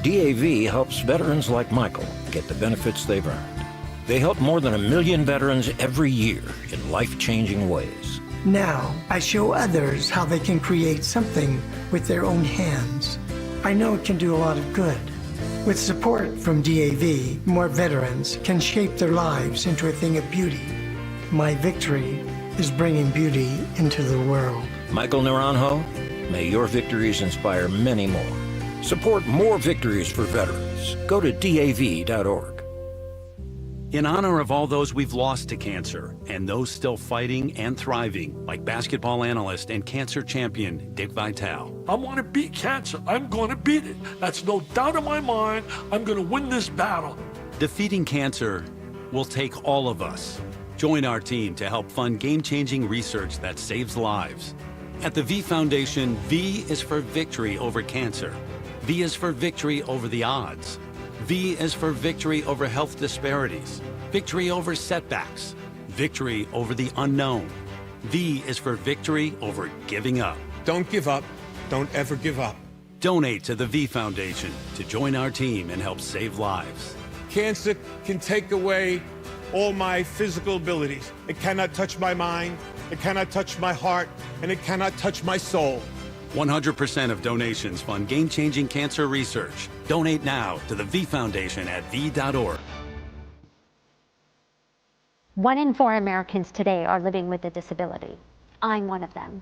DAV helps veterans like Michael get the benefits they've earned. They help more than 1 million veterans every year in life-changing ways. Now, I show others how they can create something with their own hands. I know it can do a lot of good. With support from DAV, more veterans can shape their lives into a thing of beauty. My victory is bringing beauty into the world. Michael Naranjo, may your victories inspire many more. Support more victories for veterans. Go to DAV.org. In honor of all those we've lost to cancer and those still fighting and thriving, like basketball analyst and cancer champion Dick Vitale. I want to beat cancer. I'm going to beat it. That's no doubt in my mind. I'm going to win this battle. Defeating cancer will take all of us. Join our team to help fund game-changing research that saves lives. At the V Foundation, V is for victory over cancer. V is for victory over the odds. V is for victory over health disparities, victory over setbacks, victory over the unknown. V is for victory over giving up. Don't give up. Don't ever give up. Donate to the V Foundation to join our team and help save lives. Cancer can take away all my physical abilities. It cannot touch my mind, it cannot touch my heart, and it cannot touch my soul. 100% of donations fund game-changing cancer research. Donate now to the V Foundation at v.org. 1 in 4 Americans today are living with a disability. I'm one of them.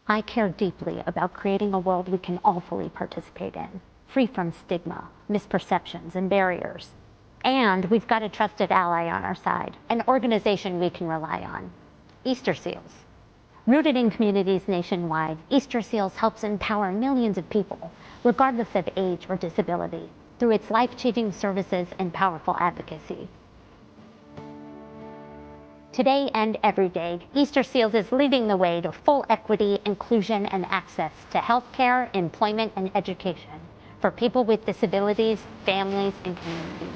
I care deeply about creating a world we can all fully participate in, free from stigma, misperceptions, and barriers. And we've got a trusted ally on our side, an organization we can rely on, Easter Seals. Rooted in communities nationwide, Easter Seals helps empower millions of people, regardless of age or disability, through its life-changing services and powerful advocacy. Today and every day, Easter Seals is leading the way to full equity, inclusion, and access to healthcare, employment, and education for people with disabilities, families, and communities.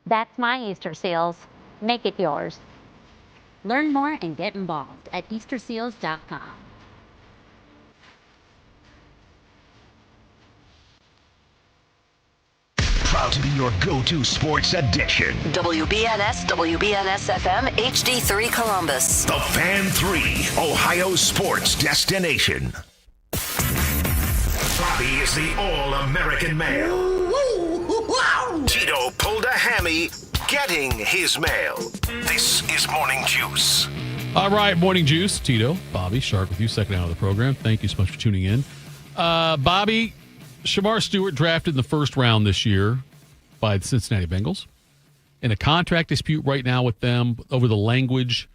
That's my Easter Seals. Make it yours. Learn more and get involved at easterseals.com. Proud to be your go-to sports addiction. WBNS, WBNS FM, HD3 Columbus. The Fan 3, Ohio sports destination. Bobby is the all-American male. Tito pulled a hammy getting his mail. This is Morning Juice. All right, Morning Juice. Tito, Bobby, Shark with you, second hour of the program. Thank you so much for tuning in. Bobby, Shemar Stewart drafted in the first round this year by the Cincinnati Bengals. In a contract dispute right now with them over the language,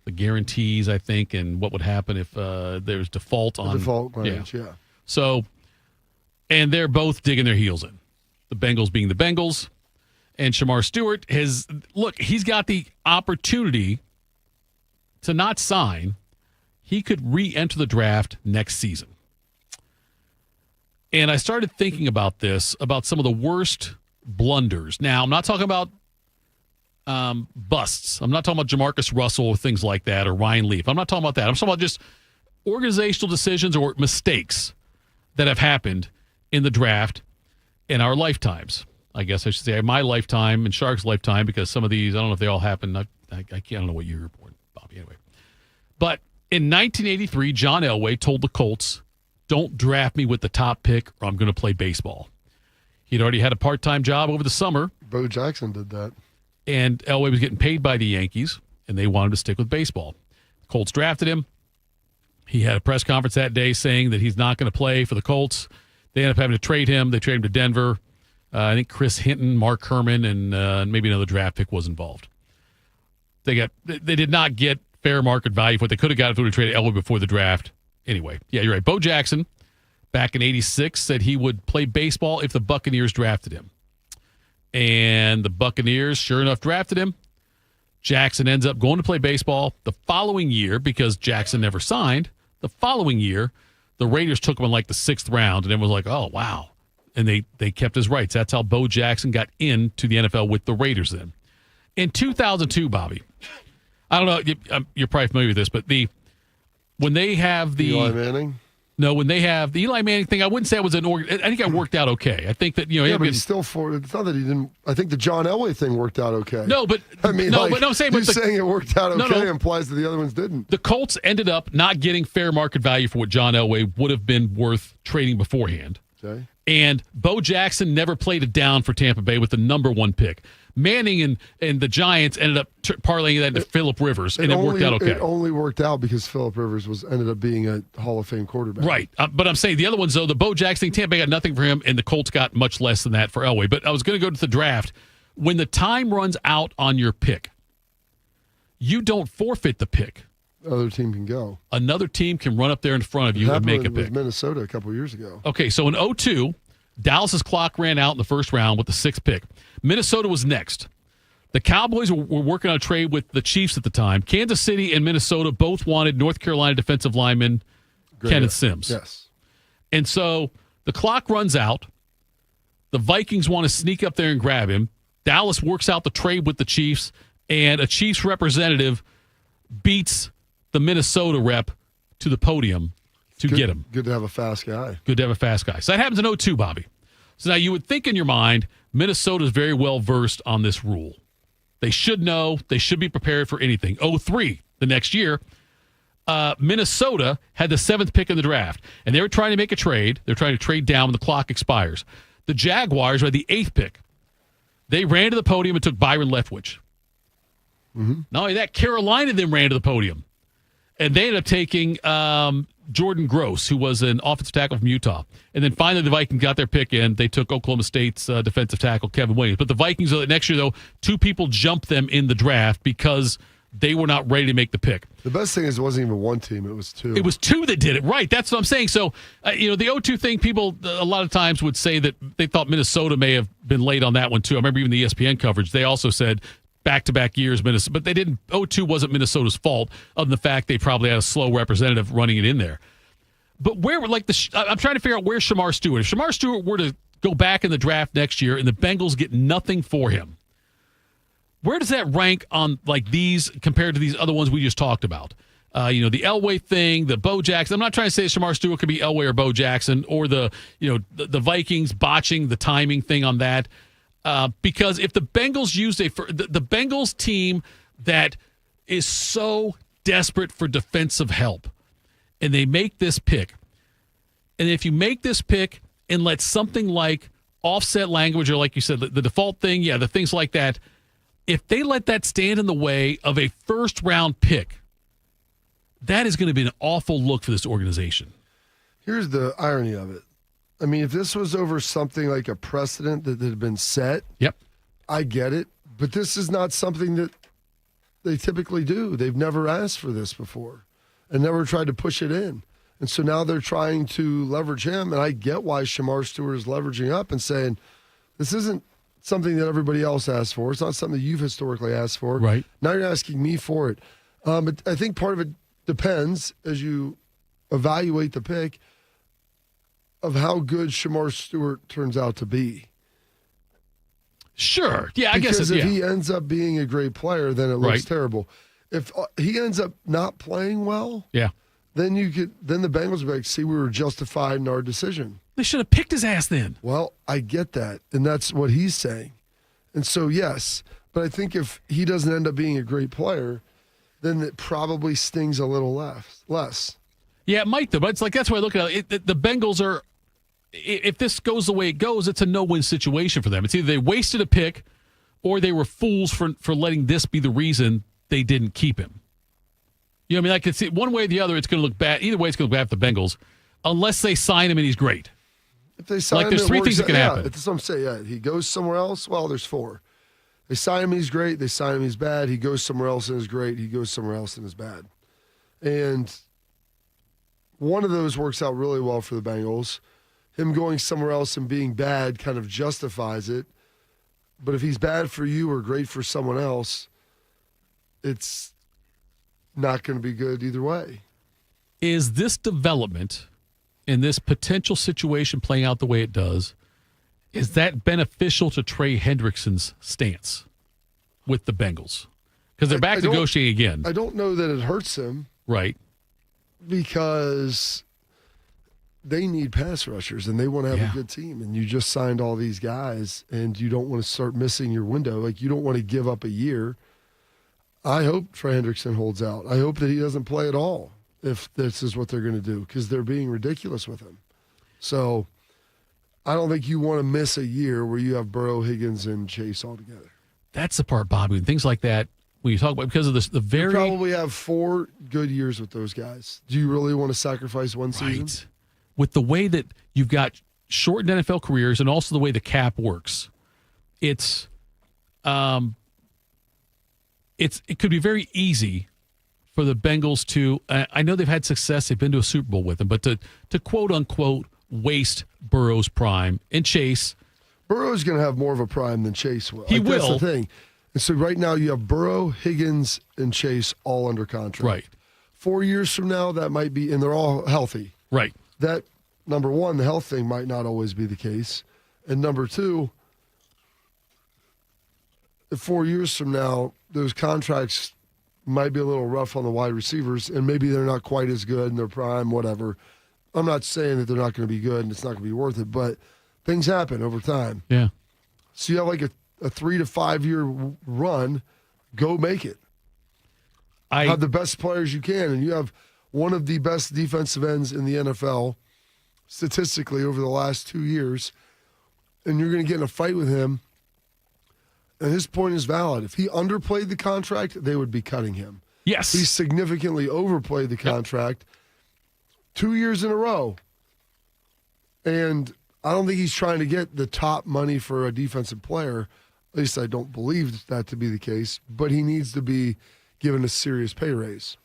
the guarantees, I think, and what would happen if there's default on... Default language, yeah. So, and they're both digging their heels in. The Bengals being the Bengals. And Shemar Stewart he's got the opportunity to not sign. He could re-enter the draft next season. And I started thinking about this, about some of the worst blunders. Now, I'm not talking about busts. I'm not talking about Jamarcus Russell or things like that, or Ryan Leaf. I'm not talking about that. I'm talking about just organizational decisions or mistakes that have happened in the draft in our lifetimes. I guess I should say my lifetime and Shark's lifetime, because some of these, I don't know if they all happened. I don't know what year you were born, Bobby, anyway. But in 1983, John Elway told the Colts, "Don't draft me with the top pick or I'm going to play baseball." He'd already had a part-time job over the summer. Bo Jackson did that. And Elway was getting paid by the Yankees, and they wanted to stick with baseball. The Colts drafted him. He had a press conference that day saying that he's not going to play for the Colts. They ended up having to trade him. They traded him to Denver. I think Chris Hinton, Mark Herman, and maybe another draft pick was involved. They did not get fair market value for what they could have got if they would have traded Elway before the draft. Anyway, yeah, you're right. Bo Jackson, back in 86, said he would play baseball if the Buccaneers drafted him. And the Buccaneers, sure enough, drafted him. Jackson ends up going to play baseball the following year because Jackson never signed. The following year, the Raiders took him in like the 6th round, and everyone was like, oh, wow. And they kept his rights. That's how Bo Jackson got into the NFL with the Raiders then. In 2002, Bobby, I don't know, you're probably familiar with this, but when they have the... Eli Manning? No, when they have the Eli Manning thing, I wouldn't say it was I think it worked out okay. I think that, but he's still it's not that he didn't. I think the John Elway thing worked out okay. No, but I mean, I'm saying, saying it worked out okay implies that the other ones didn't. The Colts ended up not getting fair market value for what John Elway would have been worth trading beforehand. Okay. And Bo Jackson never played it down for Tampa Bay with the number 1 pick. Manning and the Giants ended up parlaying that into Phillip Rivers, and it worked out okay. It only worked out because Phillip Rivers ended up being a Hall of Fame quarterback. Right. But I'm saying the other ones, though, the Bo Jackson thing, Tampa Bay got nothing for him, and the Colts got much less than that for Elway. But I was going to go to the draft. When the time runs out on your pick, you don't forfeit the pick. Other team can go. Another team can run up there in front of you and make a pick. With Minnesota a couple years ago. Okay, so in 2002, Dallas's clock ran out in the first round with the 6th pick. Minnesota was next. The Cowboys were working on a trade with the Chiefs at the time. Kansas City and Minnesota both wanted North Carolina defensive lineman Kenneth Sims. Yes. And so the clock runs out. The Vikings want to sneak up there and grab him. Dallas works out the trade with the Chiefs, and a Chiefs representative beats the Minnesota rep to the podium to get him. Good to have a fast guy. Good to have a fast guy. So that happens in 2002, Bobby. So now you would think in your mind, Minnesota is very well versed on this rule. They should know. They should be prepared for anything. 2003, the next year, Minnesota had the 7th pick in the draft, and they were trying to make a trade. They're trying to trade down when the clock expires. The Jaguars had the 8th pick. They ran to the podium and took Byron Leftwich. Mm-hmm. Not only that, Carolina then ran to the podium, and they ended up taking Jordan Gross, who was an offensive tackle from Utah. And then finally the Vikings got their pick in. They took Oklahoma State's defensive tackle, Kevin Williams. But the Vikings, next year, though, 2 people jumped them in the draft because they were not ready to make the pick. The best thing is it wasn't even one team; it was two. It was two that did it, right? That's what I'm saying. So, the 0-2 thing, people a lot of times would say that they thought Minnesota may have been late on that one too. I remember even the ESPN coverage; they also said back-to-back years, Minnesota, but they didn't. 0-2 wasn't Minnesota's fault, other than the fact they probably had a slow representative running it in there. But where, I'm trying to figure out where Shemar Stewart. If Shemar Stewart were to go back in the draft next year and the Bengals get nothing for him, where does that rank on these compared to these other ones we just talked about? The Elway thing, the Bo Jackson. I'm not trying to say Shemar Stewart could be Elway or Bo Jackson or the Vikings botching the timing thing on that. Because if the Bengals used the Bengals team that is so desperate for defensive help, and they make this pick, and if you make this pick and let something like offset language or like you said, the default thing, the things like that, if they let that stand in the way of a first-round pick, that is going to be an awful look for this organization. Here's the irony of it. I mean, if this was over something like a precedent that had been set, I get it. But this is not something that they typically do. They've never asked for this before and never tried to push it in. And so now they're trying to leverage him, and I get why Shemar Stewart is leveraging up and saying, this isn't something that everybody else asked for. It's not something that you've historically asked for. Right. Now you're asking me for it. I think part of it depends, as you evaluate the pick, of how good Shemar Stewart turns out to be. Sure. Yeah, I guess guess if he ends up being a great player, then it looks terrible. If he ends up not playing well, then the Bengals will be like, see, we were justified in our decision. They should have picked his ass then. Well, I get that, and that's what he's saying. And so, yes, but I think if he doesn't end up being a great player, then it probably stings a little less. Yeah, it might, though. But it's that's why I look at it. The Bengals are, if this goes the way it goes, it's a no-win situation for them. It's either they wasted a pick or they were fools for letting this be the reason they didn't keep him. You know what I mean? I could see one way or the other, it's going to look bad. Either way, it's going to look bad for the Bengals, unless they sign him and he's great. If they sign him, there's three things that can happen. That's what I'm saying. Yeah, he goes somewhere else. Well, there's four. They sign him, he's great. They sign him, he's bad. He goes somewhere else and is great. He goes somewhere else and is bad. And one of those works out really well for the Bengals. Him going somewhere else and being bad kind of justifies it. But if he's bad for you or great for someone else, it's not going to be good either way. Is this development in this potential situation playing out the way it does, is that beneficial to Trey Hendrickson's stance with the Bengals? Because they're back negotiating again. I don't know that it hurts him. Right. Because they need pass rushers and they want to have a good team. And you just signed all these guys and you don't want to start missing your window. You don't want to give up a year. I hope Trey Hendrickson holds out. I hope that he doesn't play at all if this is what they're going to do, because they're being ridiculous with him. So I don't think you want to miss a year where you have Burrow, Higgins, and Chase all together. That's the part, Bobby, and things like that, when you talk about, because of the very... You probably have 4 good years with those guys. Do you really want to sacrifice one season? Right. With the way that you've got shortened NFL careers and also the way the cap works, it could be very easy for the Bengals to, I know they've had success, they've been to a Super Bowl with them, but to quote-unquote waste Burrow's prime and Chase. Burrow's going to have more of a prime than Chase will. He will. That's the thing. And so right now you have Burrow, Higgins, and Chase all under contract. Right. 4 years from now, that might be, and they're all healthy. Right. That, number one, the health thing might not always be the case. And number two, 4 years from now, those contracts might be a little rough on the wide receivers, and maybe they're not quite as good in their prime, whatever. I'm not saying that they're not going to be good and it's not going to be worth it, but things happen over time. Yeah. So you have a 3 to 5 year run, go make it. Have the best players you can, and you have one of the best defensive ends in the NFL statistically over the last 2 years, and you're going to get in a fight with him. And his point is valid. If he underplayed the contract, they would be cutting him. Yes. He significantly overplayed the contract 2 years in a row. And I don't think he's trying to get the top money for a defensive player. At least I don't believe that to be the case. But he needs to be given a serious pay raise.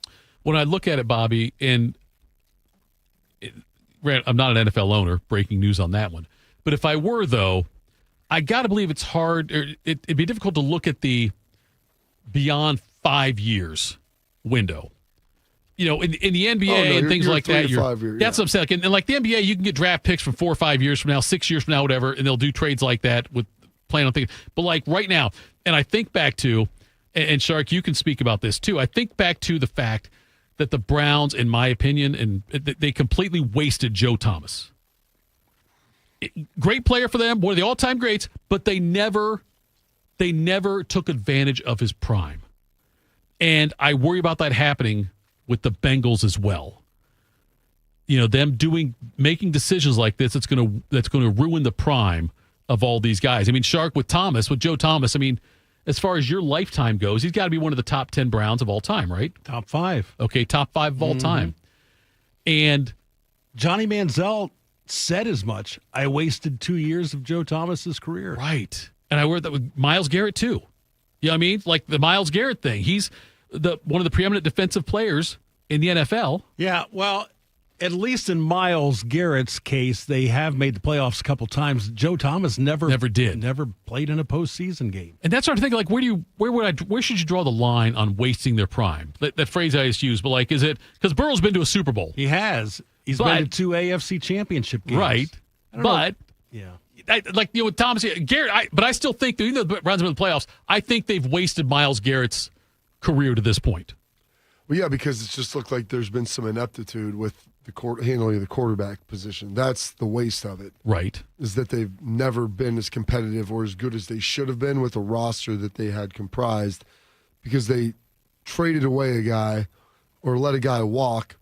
When I look at it, Bobby, and I'm not an NFL owner, breaking news on that one. But if I were, though, I got to believe it's hard. It'd be difficult to look at the beyond 5 years window. In the NBA and things like that. That's what I'm saying. And like the NBA, you can get draft picks from 4 or 5 years from now, 6 years from now, whatever, and they'll do trades like that with plan on things. But like right now, and I think back to, and Shark, you can speak about this too. I think back to the fact that the Browns, in my opinion, and they completely wasted Joe Thomas. Great player for them, one of the all-time greats, but they never took advantage of his prime. And I worry about that happening with the Bengals as well. Them making decisions like this, that's going to ruin the prime of all these guys. I mean, Shark, with Joe Thomas, I mean, as far as your lifetime goes, he's got to be one of the top 10 Browns of all time, right? Top 5. Okay, top 5 of all time. And Johnny Manziel said as much. I wasted 2 years of Joe Thomas's career. Right. And I heard that with Myles Garrett, too. You know what I mean? Like the Myles Garrett thing. He's one of the preeminent defensive players in the NFL. Yeah, well, at least in Myles Garrett's case, they have made the playoffs a couple times. Joe Thomas never did. Never played in a postseason game. And that's what I'm thinking. Like, where should you draw the line on wasting their prime? That phrase I just used, but like, is it because Burrow's been to a Super Bowl? He has. He's been to 2 AFC Championship games. Right. But yeah, with Thomas Garrett, but I still think that even though the Browns have been in the playoffs, I think they've wasted Myles Garrett's career to this point. Well, yeah, because it's just looked like there's been some ineptitude with the handling of the quarterback position. That's the waste of it. Right. Is that they've never been as competitive or as good as they should have been with the roster that they had comprised, because they traded away a guy or let a guy walk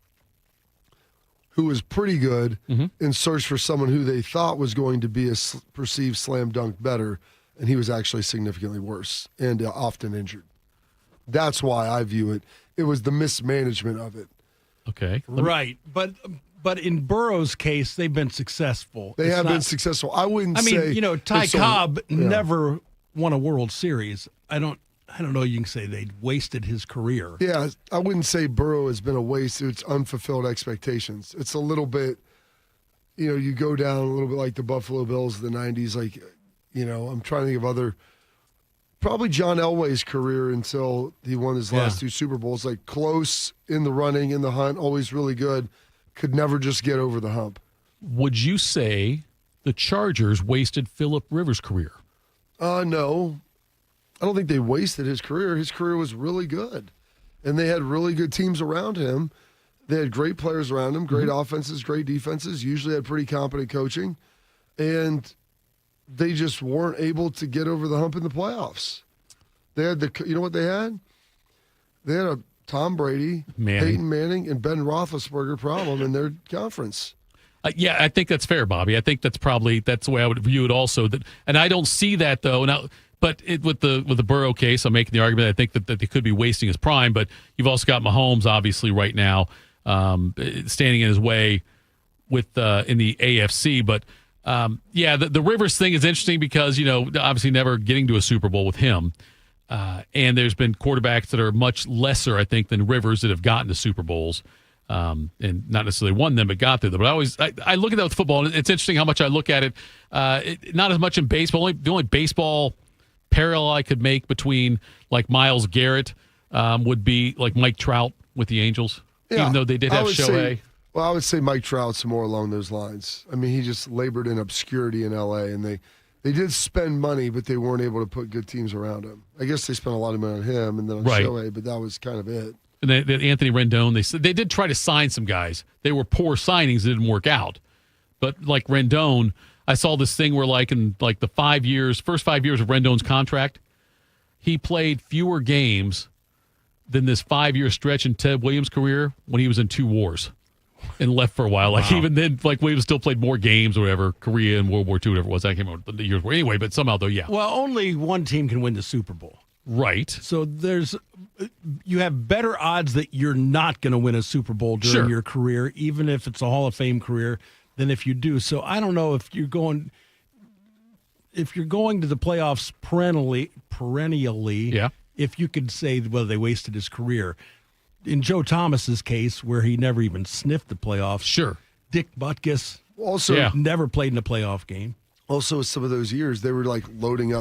who was pretty good in search for someone who they thought was going to be a perceived slam dunk better, and he was actually significantly worse and often injured. That's why I view it. It was the mismanagement of it. Okay. Right. But in Burrow's case, they've been successful. They have been successful. I wouldn't say. Ty Cobb never won a World Series. I don't know. You can say they wasted his career. Yeah, I wouldn't say Burrow has been a waste. It's unfulfilled expectations. It's a little bit, you go down a little bit like the Buffalo Bills of the 90s. Like, I'm trying to think of other, probably John Elway's career until he won his last 2 Super Bowls. Like close in the running, in the hunt, always really good. Could never just get over the hump. Would you say the Chargers wasted Phillip Rivers' career? No. I don't think they wasted his career. His career was really good. And they had really good teams around him. They had great players around him, great offenses, great defenses, usually had pretty competent coaching. And they just weren't able to get over the hump in the playoffs. They had you know what they had? They had a Tom Brady, Peyton Manning, and Ben Roethlisberger problem in their conference. Yeah, I think that's fair, Bobby. I think that's the way I would view it also. And I don't see that, though. Now, but with the Burrow case, I'm making the argument I think that they could be wasting his prime. But you've also got Mahomes, obviously, right now, standing in his way with in the AFC. But the Rivers thing is interesting because obviously never getting to a Super Bowl with him, and there's been quarterbacks that are much lesser, I think, than Rivers that have gotten to Super Bowls. And not necessarily won them, but got there. But I look at that with football, and it's interesting how much I look at it. Not as much in baseball. The only baseball parallel I could make between like Myles Garrett would be like Mike Trout with the Angels, even though they did have Shohei. I would say Mike Trout's more along those lines. I mean, he just labored in obscurity in L.A., and they did spend money, but they weren't able to put good teams around him. I guess they spent a lot of money on him and then on Shohei, but that was kind of it. And Anthony Rendon, they did try to sign some guys. They were poor signings that didn't work out. But like Rendon, I saw this thing where like in like the first 5 years of Rendon's contract, he played fewer games than this 5-year stretch in Ted Williams' career when he was in 2 wars and left for a while. Like even then, like Williams still played more games or whatever, Korea and World War II, whatever it was. I can't remember the years were. Anyway, but somehow though, yeah. Well, only one team can win the Super Bowl. Right. So you have better odds that you're not going to win a Super Bowl during your career, even if it's a Hall of Fame career, than if you do. So I don't know if you're going to the playoffs perennially, if you could say, well, they wasted his career. In Joe Thomas's case, where he never even sniffed the playoffs. Sure. Dick Butkus also never played in a playoff game. Also, some of those years, they were like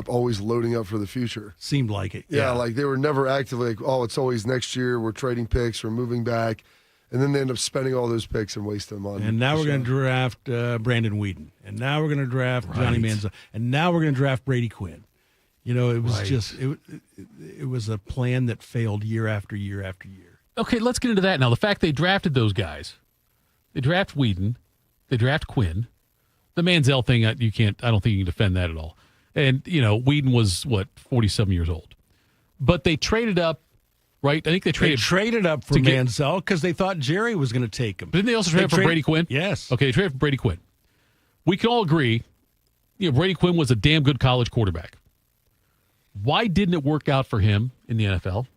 always loading up for the future. Seemed like it. Yeah, like they were never actively like, oh, it's always next year, we're trading picks, we're moving back. And then they end up spending all those picks and wasting them on. And now we're going to draft Brandon Whedon. And now we're going to draft Johnny Manziel. And now we're going to draft Brady Quinn. You know, it was just, it was a plan that failed year after year after year. Okay, let's get into that now. The fact they drafted those guys. They draft Whedon. They draft Quinn. The Manziel thing, I don't think you can defend that at all. And, you know, Whedon was, 47 years old. But they traded up, right? I think they traded up for Manziel because they thought Jerry was going to take him. But didn't they also trade for Brady Quinn? Yes. Okay, they traded for Brady Quinn. We can all agree, Brady Quinn was a damn good college quarterback. Why didn't it work out for him in the NFL?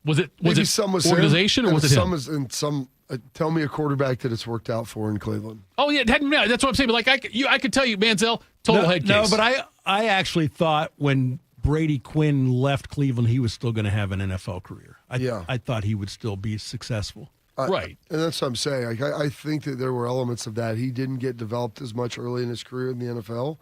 Was it organization or was it him? Tell me a quarterback that it's worked out for in Cleveland. Oh, yeah, that's what I'm saying. But like I could tell you, Manziel, total head case. No, but I actually thought when Brady Quinn left Cleveland, he was still going to have an NFL career. I thought he would still be successful. Right. And that's what I'm saying. I think that there were elements of that. He didn't get developed as much early in his career in the NFL.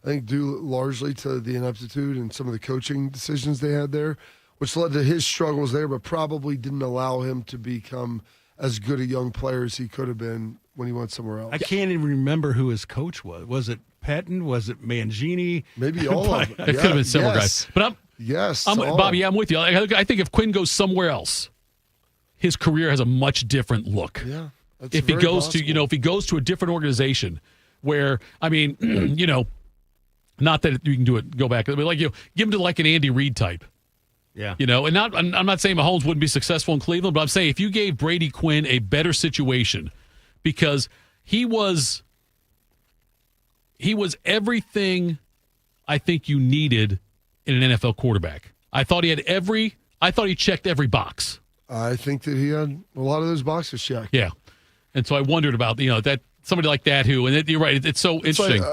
I think due largely to the ineptitude and some of the coaching decisions they had there, which led to his struggles there, but probably didn't allow him to become as good a young player as he could have been when he went somewhere else. I can't even remember who his coach was. Was it Pettin? Was it Mangini? Maybe all of them. It could have been several guys. But Bobby, I'm with you. I think if Quinn goes somewhere else, his career has a much different look. Yeah. If he goes to a different organization where, not that you can go back, but give him to like an Andy Reid type. Yeah. And I'm not saying Mahomes wouldn't be successful in Cleveland, but I'm saying if you gave Brady Quinn a better situation, because he was everything I think you needed in an NFL quarterback. I thought he checked every box. I think that he had a lot of those boxes checked. Yeah. And so I wondered about, that somebody like that you're right, it's so interesting.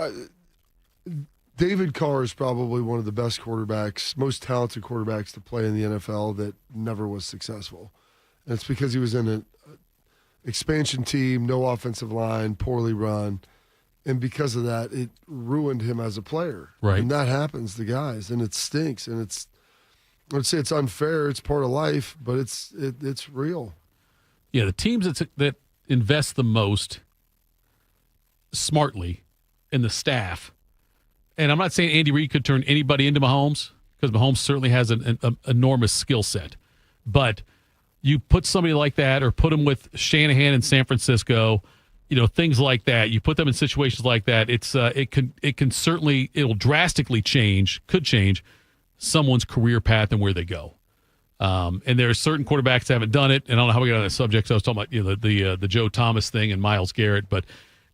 David Carr is probably one of the best quarterbacks, most talented quarterbacks to play in the NFL that never was successful. And it's because he was in an expansion team, no offensive line, poorly run. And because of that, it ruined him as a player. Right. And that happens to guys, and it stinks. And I'd say it's unfair. It's part of life, but it's real. Yeah, the teams that invest the most smartly in the staff. And I'm not saying Andy Reid could turn anybody into Mahomes, because Mahomes certainly has an enormous skill set. But you put somebody like that, or put him with Shanahan in San Francisco, things like that. You put them in situations like that. It'll drastically could change someone's career path and where they go. And there are certain quarterbacks that haven't done it. And I don't know how we got on that subject. So I was talking about the Joe Thomas thing and Myles Garrett. But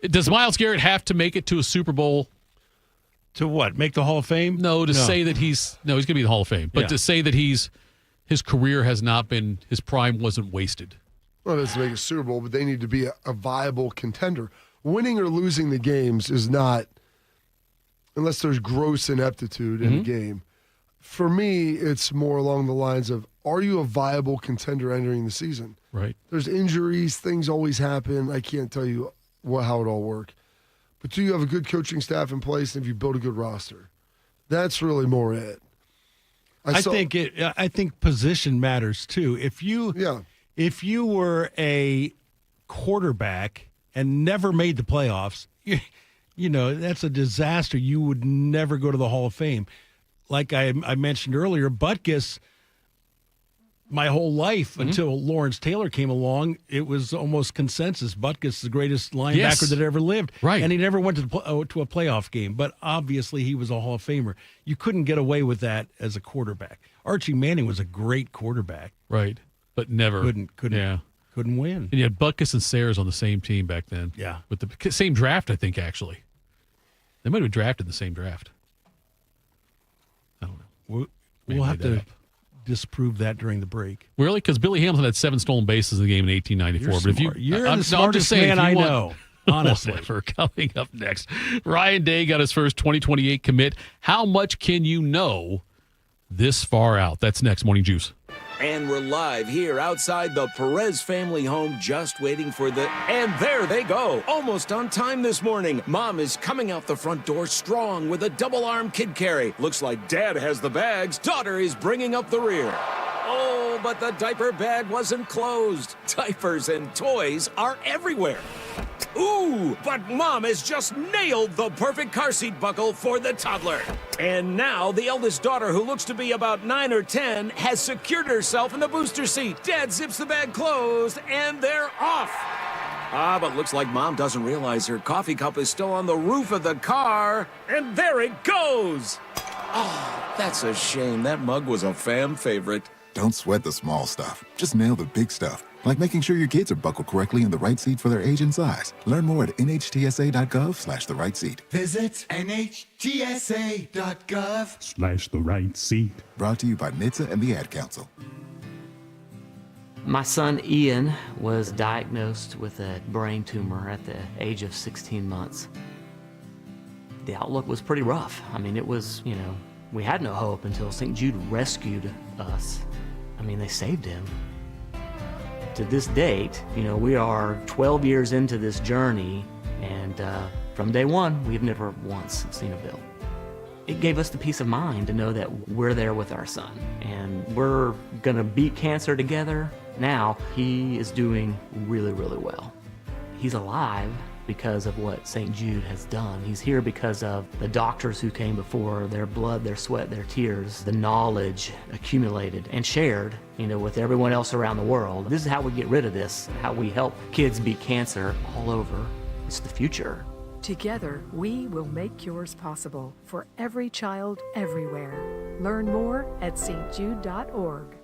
does Myles Garrett have to make it to a Super Bowl? To what? Make the Hall of Fame? No, say that he's going to be in the Hall of Fame. But to say that his career has not been, his prime wasn't wasted. Well, that's to make a Super Bowl, but they need to be a viable contender. Winning or losing the games is not, unless there's gross ineptitude in a game. For me, it's more along the lines of, are you a viable contender entering the season? Right. There's injuries. Things always happen. I can't tell you how it all works. But do you have a good coaching staff in place, and if you build a good roster? That's really more it. I think position matters too. If you were a quarterback and never made the playoffs, that's a disaster. You would never go to the Hall of Fame. Like I mentioned earlier, Butkus, my whole life until Lawrence Taylor came along, it was almost consensus. Butkus is the greatest linebacker that ever lived. Right. And he never went to a playoff game. But obviously he was a Hall of Famer. You couldn't get away with that as a quarterback. Archie Manning was a great quarterback. Right. But never. Couldn't win. And you had Butkus and Sayers on the same team back then. Yeah. With the same draft, I think, actually. They might have drafted the same draft. I don't know. We'll have to disprove that during the break. Really? Because Billy Hamilton had 7 stolen bases in the game in 1894. You're the smartest man I know. Honestly. Whatever. Coming up next, Ryan Day got his first 2028 commit. How much can you know this far out. That's next. Morning Juice. And we're live here outside the Perez family home, just waiting for and there they go. Almost on time this morning. Mom is coming out the front door strong with a double-arm kid carry. Looks like Dad has the bags. Daughter is bringing up the rear. Oh, but the diaper bag wasn't closed. Diapers and toys are everywhere. Ooh, but Mom has just nailed the perfect car seat buckle for the toddler. And now the eldest daughter, who looks to be about 9 or 10, has secured herself in the booster seat. Dad zips the bag closed, and they're off. But looks like Mom doesn't realize her coffee cup is still on the roof of the car. And there it goes. Oh, that's a shame. That mug was a fam favorite. Don't sweat the small stuff. Just nail the big stuff. Like making sure your kids are buckled correctly in the right seat for their age and size. Learn more at nhtsa.gov/the right seat. Visit nhtsa.gov/the right seat. Brought to you by NHTSA and the Ad Council. My son Ian was diagnosed with a brain tumor at the age of 16 months. The outlook was pretty rough. I mean, it was, we had no hope until St. Jude rescued us. I mean, they saved him. To this date, we are 12 years into this journey, and from day one, we've never once seen a bill. It gave us the peace of mind to know that we're there with our son, and we're gonna beat cancer together. Now, he is doing really, really well. He's alive because of what St. Jude has done. He's here because of the doctors who came before, their blood, their sweat, their tears, the knowledge accumulated and shared, with everyone else around the world. This is how we get rid of this, how we help kids beat cancer all over. It's the future. Together, we will make cures possible for every child everywhere. Learn more at stjude.org.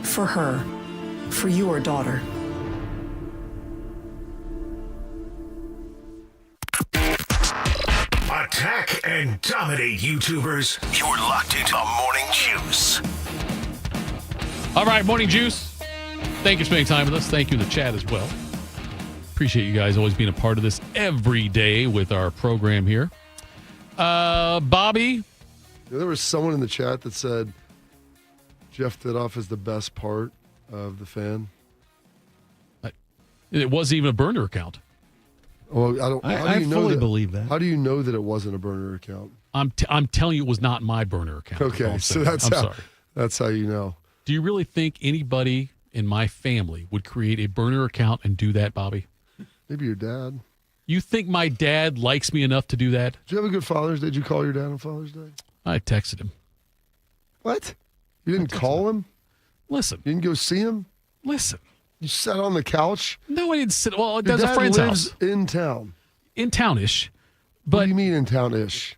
For her, for your daughter. Attack and dominate, YouTubers. You're locked into the Morning Juice. All right, Morning Juice. Thank you for spending time with us. Thank you in the chat as well. Appreciate you guys always being a part of this every day with our program here. Bobby? There was someone in the chat that said Jeff Thidoff is the best part of the fan. It wasn't even a burner account. Well, I fully believe that. How do you know that it wasn't a burner account? I'm telling you, it was not my burner account. Okay, so that's how you know. Do you really think anybody in my family would create a burner account and do that, Bobby? Maybe your dad. You think my dad likes me enough to do that? Did you have a good Father's Day? Did you call your dad on Father's Day? I texted him. What? You didn't call him? Listen. You didn't go see him? Listen. You sat on the couch? No, I didn't sit. Well, Your there's a friend's lives house. in town. In town-ish. But, what do you mean in town-ish?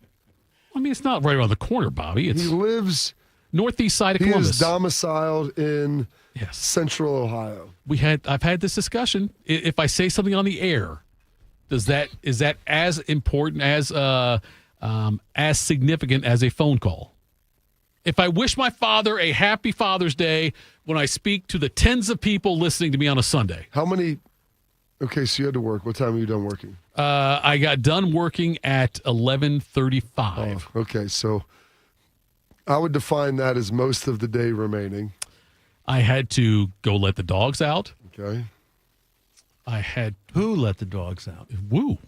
I mean, it's not right around the corner, Bobby. It's he lives northeast side of Columbus. He is domiciled in central Ohio. I've had this discussion. If I say something on the air, is that as important as significant as a phone call? If I wish my father a happy Father's Day when I speak to the tens of people listening to me on a Sunday. How many? Okay, so you had to work. What time were you done working? I got done working at 11:35. Oh, okay, so I would define that as most of the day remaining. I had to go let the dogs out. Okay. Who let the dogs out? Woo.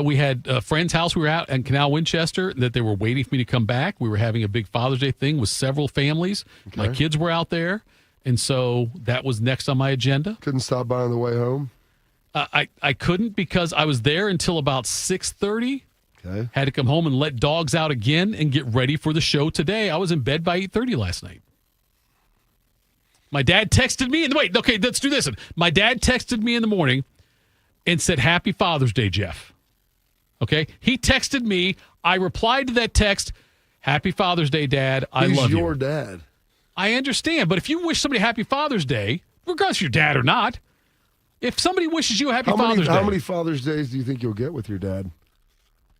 We had a friend's house. We were out in Canal Winchester that they were waiting for me to come back. We were having a big Father's Day thing with several families. Okay. My kids were out there. And so that was next on my agenda. Couldn't stop by on the way home? I couldn't because I was there until about 6:30. Okay. Had to come home and let dogs out again and get ready for the show today. I was in bed by 8:30 last night. My dad texted me. Wait, okay, let's do this. My dad texted me in the morning and said, Happy Father's Day, Jeff. Okay? He texted me. I replied to that text, Happy Father's Day, Dad. I love you. He's your dad. I understand, but if you wish somebody Happy Father's Day, regardless of your dad or not, if somebody wishes you a Happy Father's Day. How many Father's Days do you think you'll get with your dad?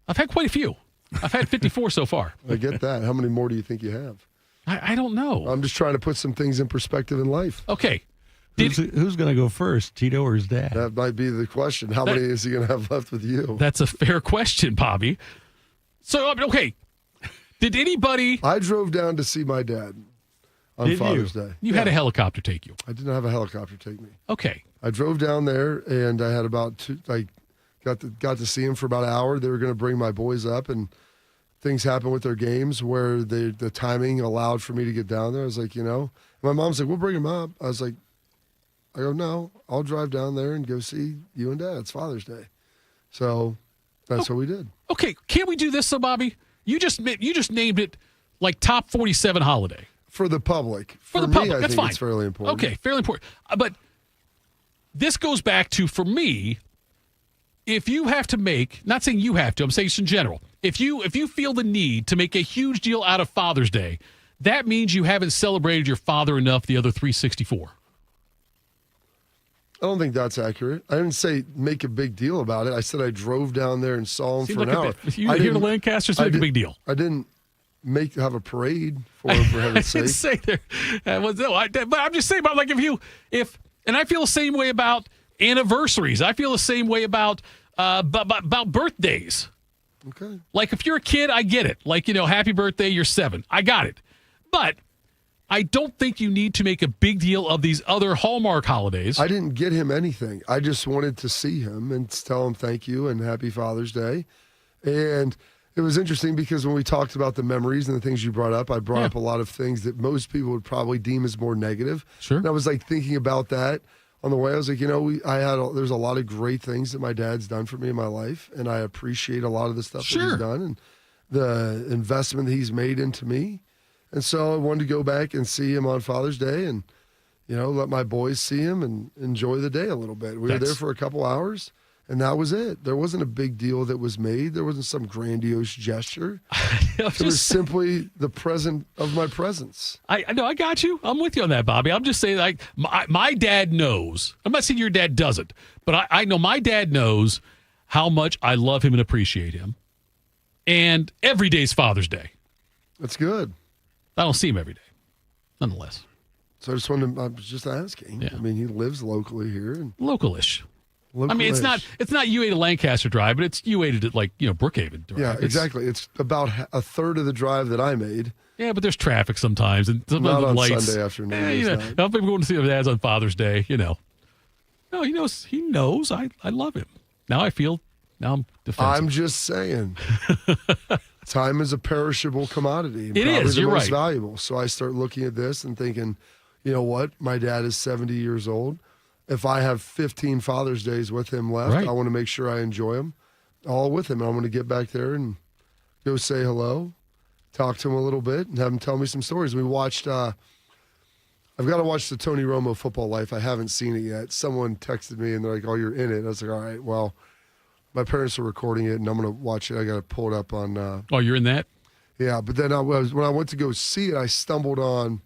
I've had quite a few. I've had 54 so far. I get that. How many more do you think you have? I don't know. I'm just trying to put some things in perspective in life. Okay. Who's going to go first, Tito or his dad? That might be the question. How many is he going to have left with you? That's a fair question, Bobby. So, okay. Did anybody... I drove down to see my dad on Father's Day. You had a helicopter take you. I didn't have a helicopter take me. Okay. I drove down there, and I had got to see him for about an hour. They were going to bring my boys up, and things happened with their games where the timing allowed for me to get down there. I was like, my mom's like, we'll bring him up. I go, no, I'll drive down there and go see you and Dad. It's Father's Day. So that's what we did. Okay, can't we do this, though, Bobby? You just named it like top 47 holiday. For the public. For the me, public, I that's think fine. It's fairly important. Okay, fairly important. But this goes back to, for me, if you have to make, not saying you have to, I'm saying just in general, if you feel the need to make a huge deal out of Father's Day, that means you haven't celebrated your father enough the other 364. I don't think that's accurate. I didn't say make a big deal about it. I said I drove down there and saw him for an hour. If you hear the Lancasters, make a big deal. I didn't have a parade for him, for heaven's sake. I didn't say there. But I'm just saying about like and I feel the same way about anniversaries. I feel the same way about birthdays. Okay. Like if you're a kid, I get it. Like, happy birthday, you're 7. I got it. But I don't think you need to make a big deal of these other Hallmark holidays. I didn't get him anything. I just wanted to see him and tell him thank you and happy Father's Day. And it was interesting because when we talked about the memories and the things you brought up, I brought up a lot of things that most people would probably deem as more negative. Sure. And I was like thinking about that on the way. I was like, there's a lot of great things that my dad's done for me in my life, and I appreciate a lot of the stuff that he's done and the investment that he's made into me. And so I wanted to go back and see him on Father's Day and, let my boys see him and enjoy the day a little bit. We were there for a couple hours, and that was it. There wasn't a big deal that was made. There wasn't some grandiose gesture. It was simply the present of my presence. I know, I got you. I'm with you on that, Bobby. I'm just saying, like, my dad knows. I'm not saying your dad doesn't, but I know my dad knows how much I love him and appreciate him. And every day's Father's Day. That's good. I don't see him every day, nonetheless. So I was just asking. Yeah. I mean, he lives locally here. And Localish. I mean, it's not UA to Lancaster Drive, but it's UA to Brookhaven Drive. Yeah, exactly. It's about a third of the drive that I made. Yeah, but there's traffic sometimes, and not on lights. Sunday afternoon. How people going to see their dads on Father's Day? No, he knows. He knows. I love him. Now I'm defensive. I'm just saying. Time is a perishable commodity. It is. You're most right. Valuable. So I start looking at this and thinking, you know what? My dad is 70 years old. If I have 15 Father's Days with him left, I want to make sure I enjoy them all with him. I'm going to get back there and go say hello, talk to him a little bit, and have him tell me some stories. We watched, I've got to watch the Tony Romo Football Life. I haven't seen it yet. Someone texted me, and they're like, oh, you're in it. I was like, all right, well, my parents are recording it, and I'm going to watch it. I got to pull it up on. Oh, you're in that? Yeah, but then when I went to go see it, I stumbled on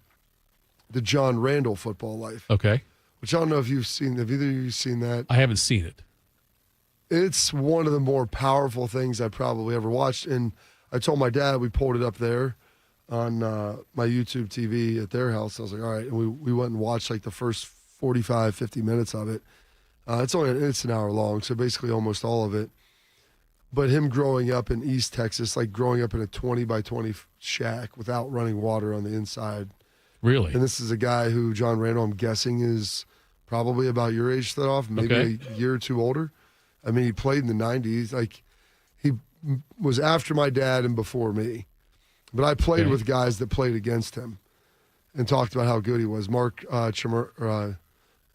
the John Randall Football Life. Okay. Which I don't know if you've seen. Have either of you seen that? I haven't seen it. It's one of the more powerful things I probably ever watched. And I told my dad, we pulled it up there on my YouTube TV at their house. I was like, all right. And we went and watched like the first 45, 50 minutes of it. It's an hour long, so basically almost all of it. But him growing up in East Texas, like growing up in a 20 by 20 shack without running water on the inside. Really? And this is a guy who, John Randall, I'm guessing is probably about your age, off, maybe a year or two older. I mean, he played in the 90s. Like, he was after my dad and before me. But I played with guys that played against him. and talked about how good he was. Marco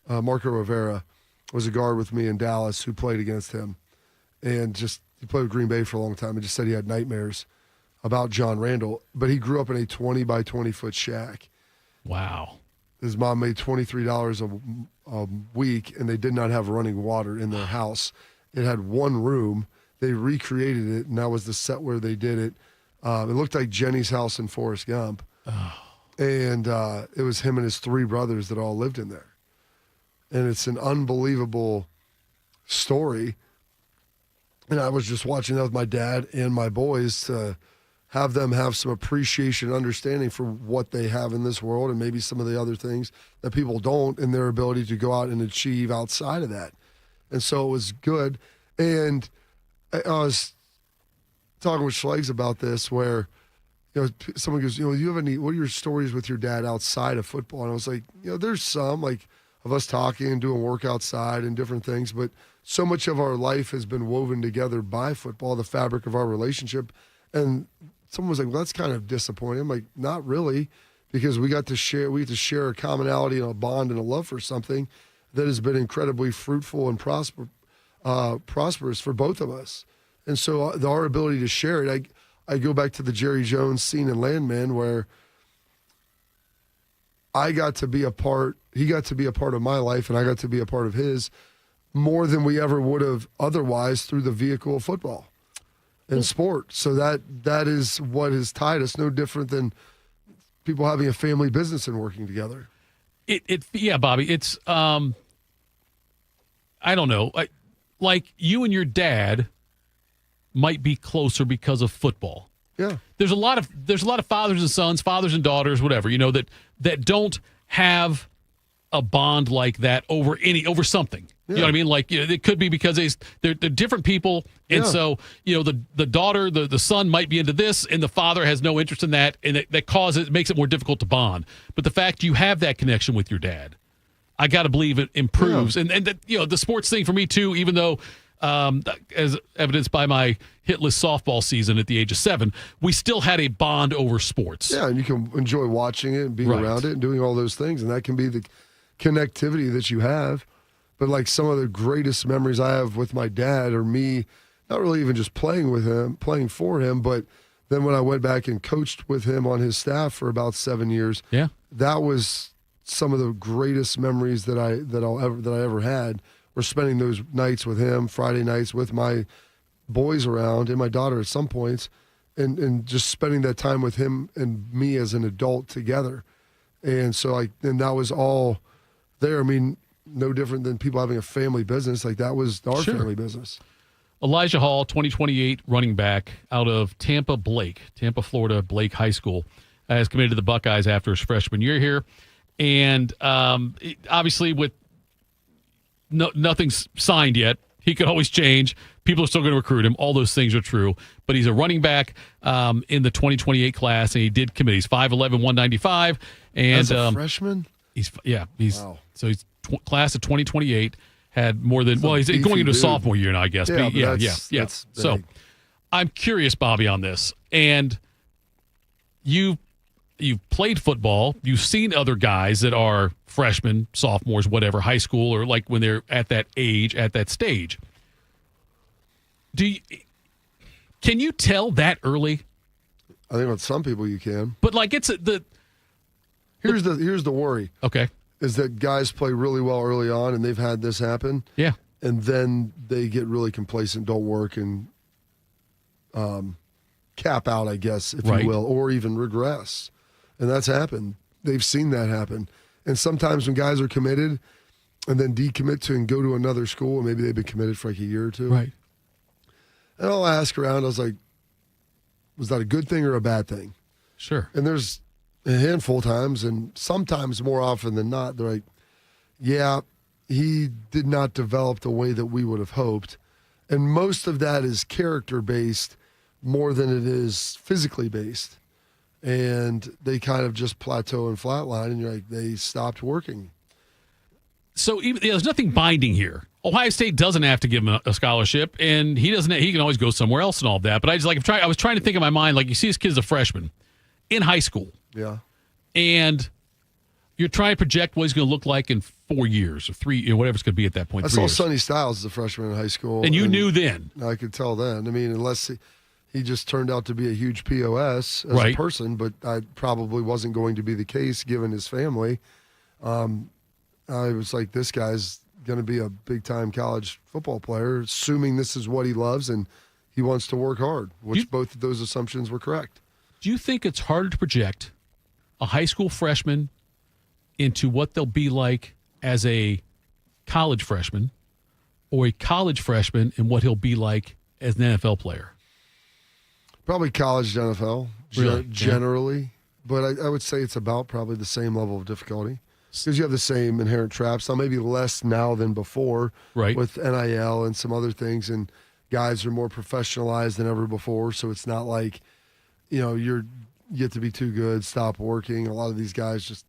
Rivera was a guard with me in Dallas who played against him. And he played with Green Bay for a long time and just said he had nightmares about John Randall. But he grew up in a 20 by 20 foot shack. Wow. His mom made $23 a week, and they did not have running water in their house. It had one room. They recreated it, and that was the set where they did it. It looked like Jenny's house in Forrest Gump. Oh. And it was him and his 3 brothers that all lived in there. And it's an unbelievable story. And I was just watching that with my dad and my boys to have them have some appreciation and understanding for what they have in this world and maybe some of the other things that people don't, and their ability to go out and achieve outside of that. And so it was good. And I was talking with Schlegs about this where, someone goes, what are your stories with your dad outside of football? And I was like, there's some, like, of us talking and doing work outside and different things, but so much of our life has been woven together by football, the fabric of our relationship. And someone was like, well, that's kind of disappointing. I'm like, not really, because we get to share a commonality and a bond and a love for something that has been incredibly fruitful and prosperous for both of us. And so our ability to share it, I go back to the Jerry Jones scene in Landman where he got to be a part of my life, and I got to be a part of his more than we ever would have otherwise through the vehicle of football and sport. So that is what has tied us, no different than people having a family business and working together. Yeah, Bobby, it's, I don't know, like you and your dad might be closer because of football. Yeah. There's a lot of fathers and sons, fathers and daughters, whatever, that don't have a bond like that over something. You know what I mean? Like, it could be because they're different people. And so, the daughter, the son might be into this and the father has no interest in that. And it makes it more difficult to bond. But the fact you have that connection with your dad, I got to believe it improves. Yeah. And the sports thing for me too, even though, as evidenced by my hitless softball season at the age of 7, we still had a bond over sports. Yeah. And you can enjoy watching it and being around it and doing all those things. And that can be the connectivity that you have. But like some of the greatest memories I have with my dad are me, not really even just playing for him, but then when I went back and coached with him on his staff for about 7 years, that was some of the greatest memories that I ever had, were spending those nights with him, Friday nights with my boys around and my daughter at some points, and just spending that time with him and me as an adult together. And so and that was all there. I mean, no different than people having a family business. Like, that was our family business. Elijah Hall, 2028 running back out of Tampa, Florida, Blake High School, has committed to the Buckeyes after his freshman year here. And obviously with nothing's signed yet, he could always change. People are still going to recruit him. All those things are true. But he's a running back in the 2028 class, and he did commit. He's 5'11", 195. And, as a freshman? Wow. So he's class of 2028, had more than, he's going into a sophomore year now, I guess. Yeah. So I'm curious, Bobby, on this. And you've played football. You've seen other guys that are freshmen, sophomores, whatever, high school, or like when they're at that age, at that stage. Can you tell that early? I think with some people you can. But like here's the worry. Okay. Is that guys play really well early on, and they've had this happen. Yeah. And then they get really complacent, don't work, and cap out, I guess, if you will, or even regress. And that's happened. They've seen that happen. And sometimes when guys are committed and then decommit to and go to another school, and maybe they've been committed for like a year or two. Right. And I'll ask around. I was like, was that a good thing or a bad thing? Sure. And there's a handful of times, and sometimes more often than not, they're like, yeah, he did not develop the way that we would have hoped. And most of that is character-based more than it is physically based. And they kind of just plateau and flatline, and you're like, they stopped working. So there's nothing binding here. Ohio State doesn't have to give him a scholarship, and he can always go somewhere else and all that. But I was trying to think in my mind, like, you see this kid as a freshman in high school. Yeah. And You're trying to project what he's going to look like in 4 years or 3, whatever it's going to be at that point. I saw Sonny Stiles as a freshman in high school. And you knew then. I could tell then. I mean, unless he just turned out to be a huge POS as a person, but I probably wasn't going to be the case given his family. I was like, this guy's going to be a big-time college football player, assuming this is what he loves and he wants to work hard, which both of those assumptions were correct. Do you think it's harder to project a high school freshman into what they'll be like as a college freshman or a college freshman and what he'll be like as an NFL player? Probably college to NFL, Really? generally. Yeah. But I would say it's about probably the same level of difficulty because you have the same inherent traps. Now, maybe less now than before with NIL and some other things, and guys are more professionalized than ever before, so it's not like, you get to be too good, stop working. A lot of these guys just,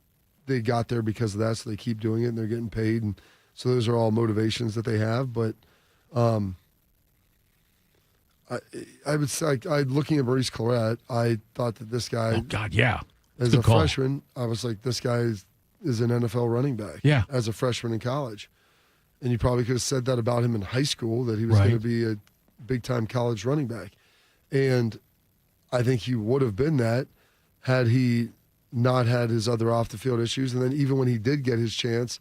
they got there because of that, so they keep doing it and they're getting paid, and so those are all motivations that they have. But I would say, looking at Maurice Clarett, I thought that this guy, oh God, yeah, as a freshman, I was like, this guy is an NFL running back. Yeah, as a freshman in college, and you probably could have said that about him in high school, that he was going to be a big time college running back, and I think he would have been that had he not had his other off the field issues. And then even when he did get his chance,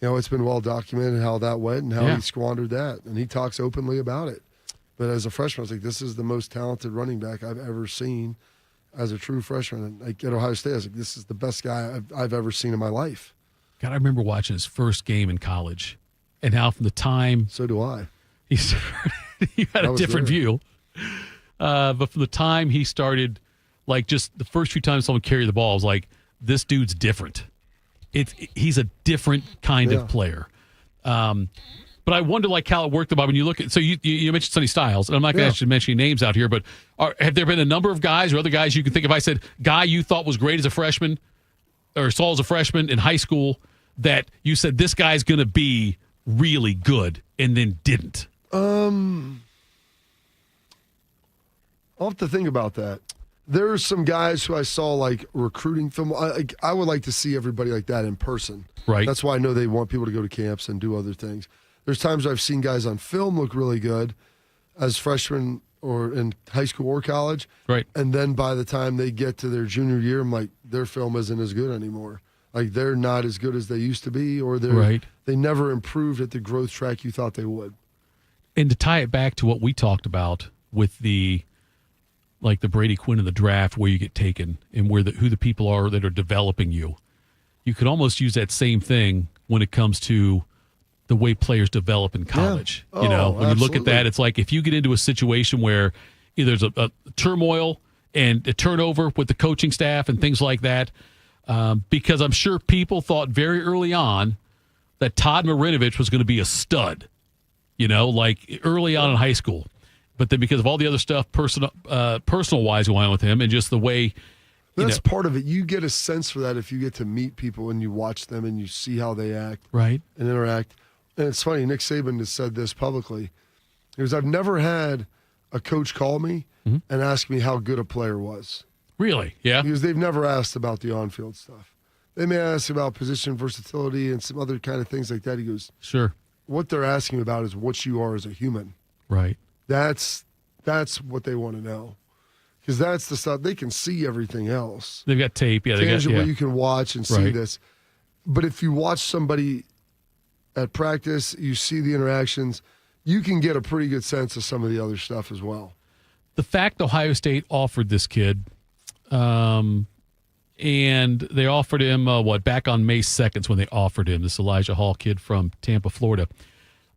it's been well documented how that went and how he squandered that. And he talks openly about it. But as a freshman, I was like, this is the most talented running back I've ever seen as a true freshman. And like at Ohio State, I was like, this is the best guy I've ever seen in my life. God, I remember watching his first game in college and how from the time. So do I. He had a different view. But from the time he started, like just the first few times someone carried the ball, I was like, this dude's different. He's a different kind of player. But I wonder like how it worked about when you look at, so you mentioned Sonny Stiles, and I'm not going to actually mention any names out here, but have there been a number of guys or other guys you can think of? I said, guy you thought was great as a freshman or saw as a freshman in high school that you said this guy's going to be really good and then didn't? I'll have to think about that. There are some guys who I saw like recruiting film. I would like to see everybody like that in person. Right. That's why I know they want people to go to camps and do other things. There's times I've seen guys on film look really good as freshmen or in high school or college. Right. And then by the time they get to their junior year, I'm like, their film isn't as good anymore. Like they're not as good as they used to be, or they never improved at the growth track you thought they would. And to tie it back to what we talked about with the Brady Quinn in the draft, where you get taken and who the people are that are developing you, you could almost use that same thing when it comes to the way players develop in college. Yeah. When absolutely. you look at that, it's like if you get into a situation where either there's a turmoil and a turnover with the coaching staff and things like that, because I'm sure people thought very early on that Todd Marinovich was going to be a stud, like early on in high school. But then because of all the other stuff, personal-wise going on with him and just the way... That's part of it. You get a sense for that if you get to meet people and you watch them and you see how they act and interact. And it's funny, Nick Saban has said this publicly. He goes, I've never had a coach call me and ask me how good a player was. Really? Yeah. Because they've never asked about the on-field stuff. They may ask about position versatility and some other kind of things like that. He goes, sure. What they're asking about is what you are as a human. Right. That's what they want to know. Because that's the stuff. They can see everything else. They've got tape. Yeah, tangible, you can watch and see this. But if you watch somebody at practice, you see the interactions, you can get a pretty good sense of some of the other stuff as well. The fact Ohio State offered this kid, and they offered him, back on May 2nd when they offered him, this Elijah Hall kid from Tampa, Florida.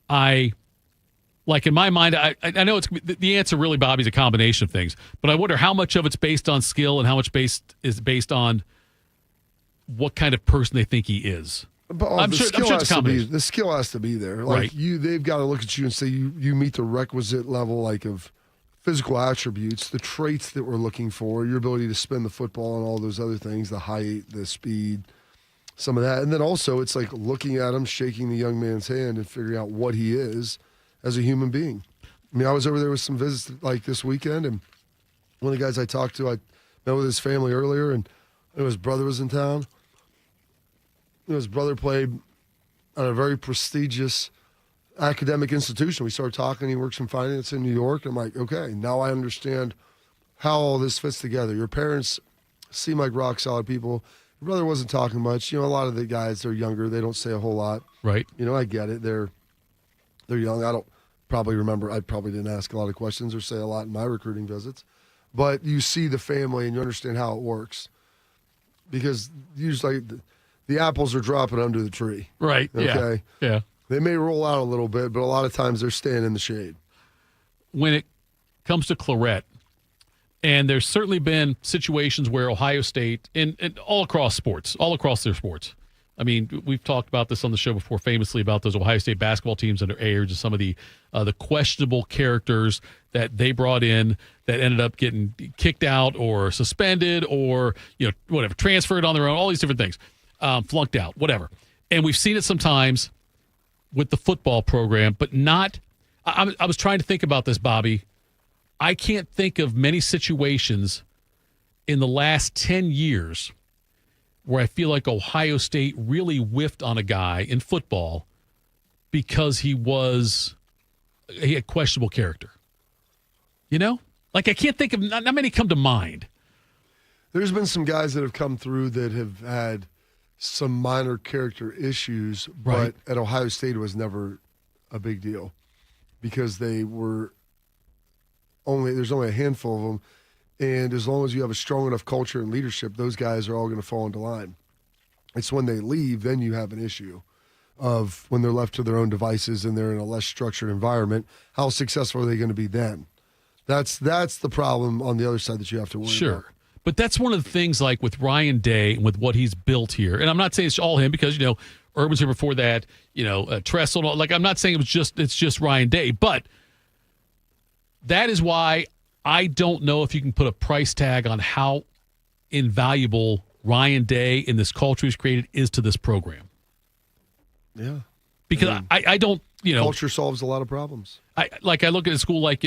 In my mind, I know it's the answer really, Bobby, is a combination of things, but I wonder how much of it's based on skill and how much is based on what kind of person they think he is. But I'm sure it's a combination. The skill has to be there. They've got to look at you and say you meet the requisite level of physical attributes, the traits that we're looking for, your ability to spin the football and all those other things, the height, the speed, some of that. And then also it's like looking at him, shaking the young man's hand and figuring out what he is as a human being. I mean, I was over there with some visits like this weekend, and one of the guys I talked to, I met with his family earlier, and his brother was in town. his brother played at a very prestigious academic institution. We started talking. He works in finance in New York. I'm like, okay, now I understand how all this fits together. Your parents seem like rock solid people. Your brother wasn't talking much. A lot of the guys, they're younger. They don't say a whole lot. Right. I get it. They're young. I don't probably remember. I probably didn't ask a lot of questions or say a lot in my recruiting visits. But you see the family and you understand how it works. Because usually the apples are dropping under the tree. Right. Okay. Yeah. They may roll out a little bit, but a lot of times they're staying in the shade. When it comes to Claret, and there's certainly been situations where Ohio State, and all across their sports. I mean, we've talked about this on the show before famously about those Ohio State basketball teams under Ayers and some of the questionable characters that they brought in that ended up getting kicked out or suspended or, whatever, transferred on their own, all these different things, flunked out, whatever. And we've seen it sometimes with the football program, but not – I was trying to think about this, Bobby. I can't think of many situations in the last 10 years where I feel like Ohio State really whiffed on a guy in football because he had questionable character. Like I can't think of – not many come to mind. There's been some guys that have come through that have had – some minor character issues, but at Ohio State it was never a big deal because there's only a handful of them, and as long as you have a strong enough culture and leadership, those guys are all going to fall into line. It's when they leave, then you have an issue of when they're left to their own devices and they're in a less structured environment, how successful are they going to be then? That's the problem on the other side that you have to worry about. But that's one of the things, like with Ryan Day and with what he's built here. And I'm not saying it's all him because, Urban's here before that, Tressel. Like, I'm not saying it's just Ryan Day. But that is why I don't know if you can put a price tag on how invaluable Ryan Day and this culture he's created is to this program. Yeah. Because I don't, culture solves a lot of problems. I look at a school like,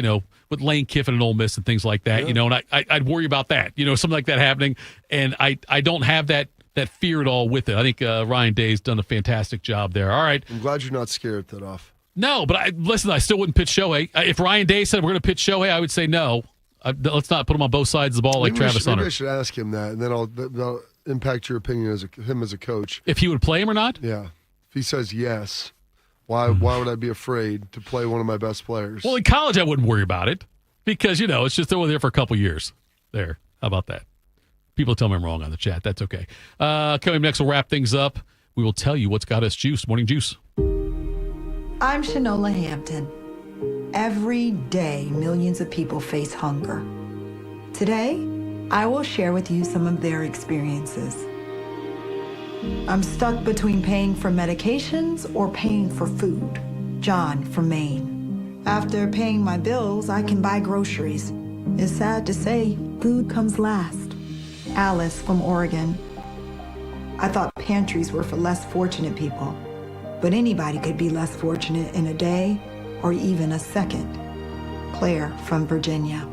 with Lane Kiffin and Ole Miss and things like that, and I'd worry about that, something like that happening. And I don't have that fear at all with it. I think Ryan Day's done a fantastic job there. All right. I'm glad you're not scared that off. No, but I still wouldn't pitch Shohei. If Ryan Day said we're going to pitch Shohei, I would say no. Let's not put him on both sides of the ball like Travis Hunter. Maybe I should ask him that, and then that'll impact your opinion as him as a coach. If he would play him or not? Yeah. If he says yes. Why would I be afraid to play one of my best players? Well, in college, I wouldn't worry about it because, it's just they're there for a couple years. There. How about that? People tell me I'm wrong on the chat. That's okay. Coming up next, we'll wrap things up. We will tell you what's got us juiced. Morning Juice. I'm Shanola Hampton. Every day, millions of people face hunger. Today, I will share with you some of their experiences. I'm stuck between paying for medications or paying for food. John from Maine. After paying my bills, I can buy groceries. It's sad to say, food comes last. Alice from Oregon. I thought pantries were for less fortunate people, but anybody could be less fortunate in a day or even a second. Claire from Virginia.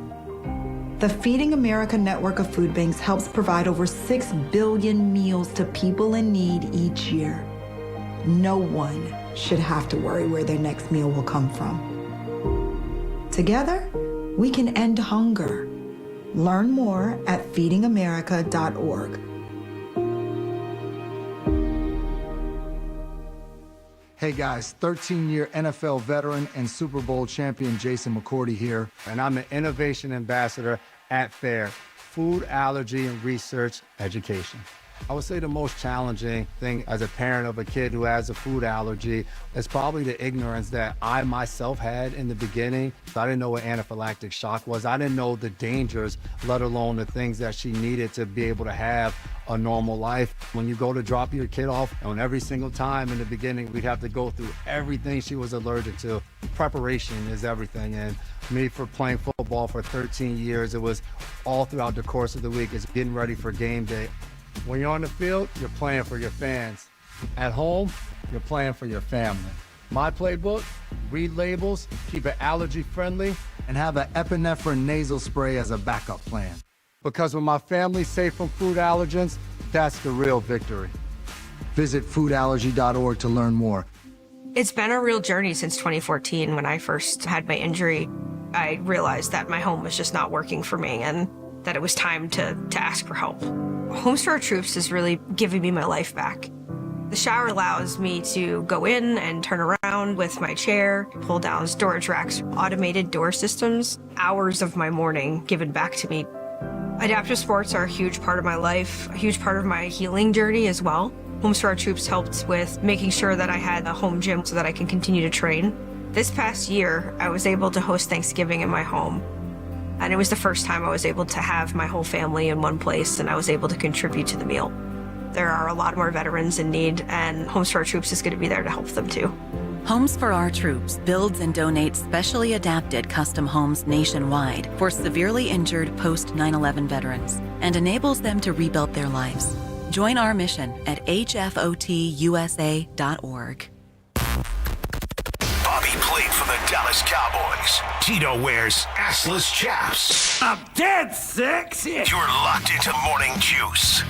The Feeding America network of food banks helps provide over 6 billion meals to people in need each year. No one should have to worry where their next meal will come from. Together, we can end hunger. Learn more at feedingamerica.org. Hey guys, 13-year NFL veteran and Super Bowl champion Jason McCourty here, and I'm an innovation ambassador at FAIR, Food Allergy and Research Education. I would say the most challenging thing as a parent of a kid who has a food allergy is probably the ignorance that I myself had in the beginning. I didn't know what anaphylactic shock was. I didn't know the dangers, let alone the things that she needed to be able to have a normal life. When you go to drop your kid off, and every single time in the beginning, we'd have to go through everything she was allergic to. Preparation is everything. And me, for playing football for 13 years, it was all throughout the course of the week. It's getting ready for game day. When you're on the field, you're playing for your fans. At home, you're playing for your family. My playbook, read labels, keep it allergy friendly, and have an epinephrine nasal spray as a backup plan. Because when my family's safe from food allergens, that's the real victory. Visit foodallergy.org to learn more. It's been a real journey since 2014 when I first had my injury. I realized that my home was just not working for me and that it was time to ask for help. Homes for Our Troops is really giving me my life back. The shower allows me to go in and turn around with my chair, pull down storage racks, automated door systems, hours of my morning given back to me. Adaptive sports are a huge part of my life, a huge part of my healing journey as well. Homes for Our Troops helped with making sure that I had a home gym so that I can continue to train. This past year, I was able to host Thanksgiving in my home. And it was the first time I was able to have my whole family in one place and I was able to contribute to the meal. There are a lot more veterans in need, and Homes for Our Troops is going to be there to help them too. Homes for Our Troops builds and donates specially adapted custom homes nationwide for severely injured post 9/11 veterans and enables them to rebuild their lives. Join our mission at hfotusa.org. Bobby played for the Dallas Cowboys. Tito wears assless chaps. I'm dead sexy. You're locked into Morning Juice.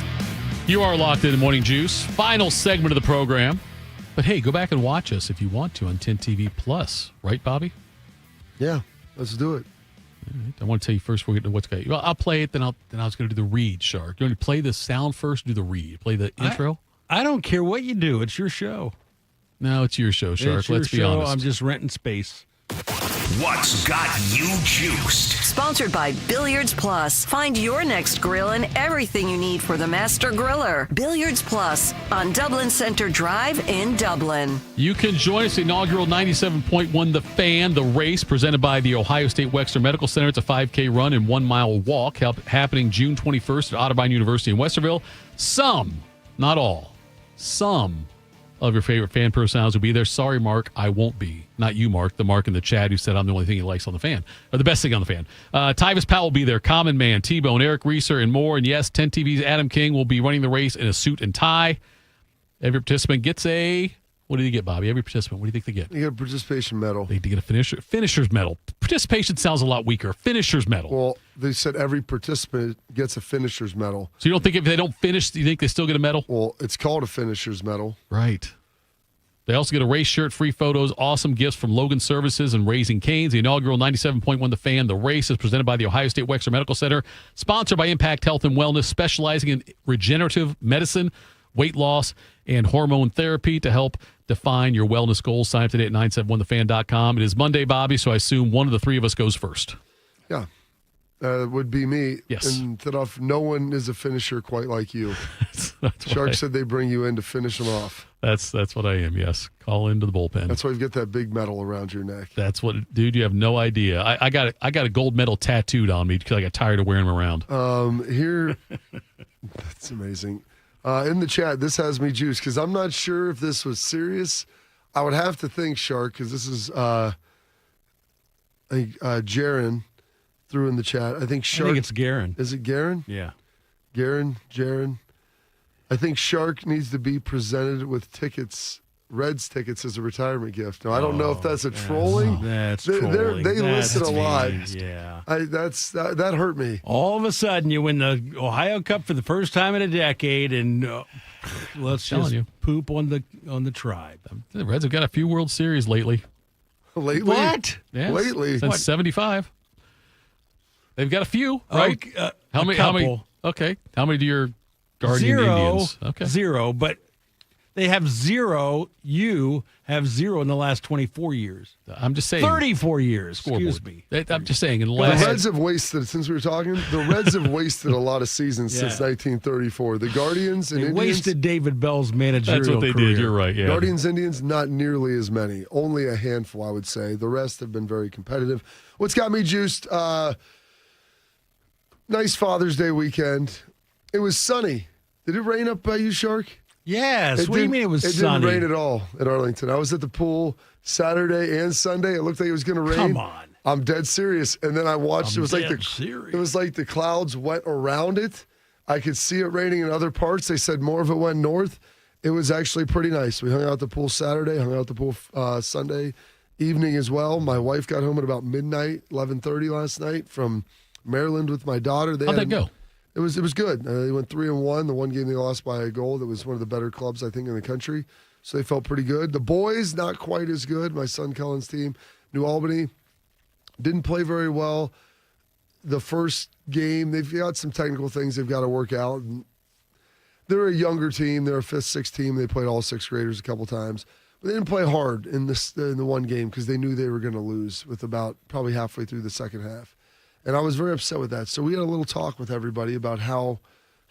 You are locked into Morning Juice. Final segment of the program. But hey, go back and watch us if you want to on 10 TV Plus. Right, Bobby? Yeah, let's do it. Right. I want to tell you first what's going to. Well, I'll play it, then I was going to do the read, Shark. You want to play the sound first, do the read? Play the intro? I don't care what you do. It's your show. No, it's your show, Shark. It's your Let's be show. honest. I'm just renting space. What's got you juiced? Sponsored by Billiards Plus. Find your next grill and everything you need for the master griller. Billiards Plus on Dublin Center Drive in Dublin. You can join us inaugural 97.1 The Fan, the race presented by the Ohio State Wexner Medical Center. It's a 5K run and 1 mile walk happening June 21st at Otterbein University in Westerville. Some, not all, some of your favorite fan personalities will be there. Sorry, Mark, I won't be. Not you, Mark. The Mark in the chat who said I'm the only thing he likes on the fan, or the best thing on the fan. Tyvis Powell will be there. Common Man, T-Bone, Eric Reeser, and more. And yes, 10 TV's Adam King will be running the race in a suit and tie. Every participant gets a... What do you get, Bobby? Every participant, what do you think they get? You get a participation medal. They get a finisher's medal. Participation sounds a lot weaker. Finisher's medal. Well, they said every participant gets a finisher's medal. So you don't think if they don't finish, do you think they still get a medal? Well, it's called a finisher's medal. Right. They also get a race shirt, free photos, awesome gifts from Logan Services and Raising Cane's. The inaugural 97.1 The Fan. The race is presented by the Ohio State Wexner Medical Center, sponsored by Impact Health and Wellness, specializing in regenerative medicine, weight loss, and hormone therapy to help define your wellness goals. Sign up today at 971thefan.com. It is Monday, Bobby, so I assume one of the three of us goes first. Yeah. It would be me. Yes. And no one is a finisher quite like you. That's Shark said they bring you in to finish them off. That's what I am, yes. Call into the bullpen. That's why you get that big medal around your neck. That's what, dude, you have no idea. I got a gold medal tattooed on me because I got tired of wearing them around. Here, that's amazing. In the chat, this has me juiced because I'm not sure if this was serious. I would have to think, Shark, because this is Jaron threw in the chat. I think Shark. I think it's Garen. Is it Garen? Yeah. Jaron. I think Shark needs to be presented with Reds tickets as a retirement gift. Now, I don't know if that's a trolling. That's trolling. They listen a lot. Yeah. That hurt me. All of a sudden, you win the Ohio Cup for the first time in a decade, and let's just poop on the tribe. The Reds have got a few World Series lately. Lately? What? Yes. Lately? Since 75. They've got a few, right? How many? Okay. How many do your Guardian Indians? Okay. 0, but they have 0. You have 0 in the last 24 years. I'm just saying. 34 years. Excuse me. I'm just saying. The Reds have wasted, since we were talking, the Reds have wasted a lot of seasons since 1934. The Guardians and Indians wasted David Bell's managerial That's what they career. did. You're right. Yeah. Guardians, Indians, not nearly as many. Only a handful, I would say. The rest have been very competitive. What's got me juiced? Nice Father's Day weekend. It was sunny. Did it rain up by you, Shark? Yes. What do you mean it was sunny? It didn't rain at all at Arlington. I was at the pool Saturday and Sunday. It looked like it was going to rain. Come on. I'm dead serious. And then I watched. It was like the clouds went around it. I could see it raining in other parts. They said more of it went north. It was actually pretty nice. We hung out at the pool Saturday, hung out at the pool Sunday evening as well. My wife got home at about midnight, 11:30 last night from Maryland with my daughter. How'd that go? It was good. They went 3-1. The one game they lost by a goal. That was one of the better clubs, I think, in the country. So they felt pretty good. The boys, not quite as good. My son Cullen's team, New Albany, didn't play very well. The first game, they've got some technical things they've got to work out. And they're a younger team. They're a 5th, 6th team. They played all 6th graders a couple times. But they didn't play hard in the one game because they knew they were going to lose with about probably halfway through the second half. And I was very upset with that. So we had a little talk with everybody about how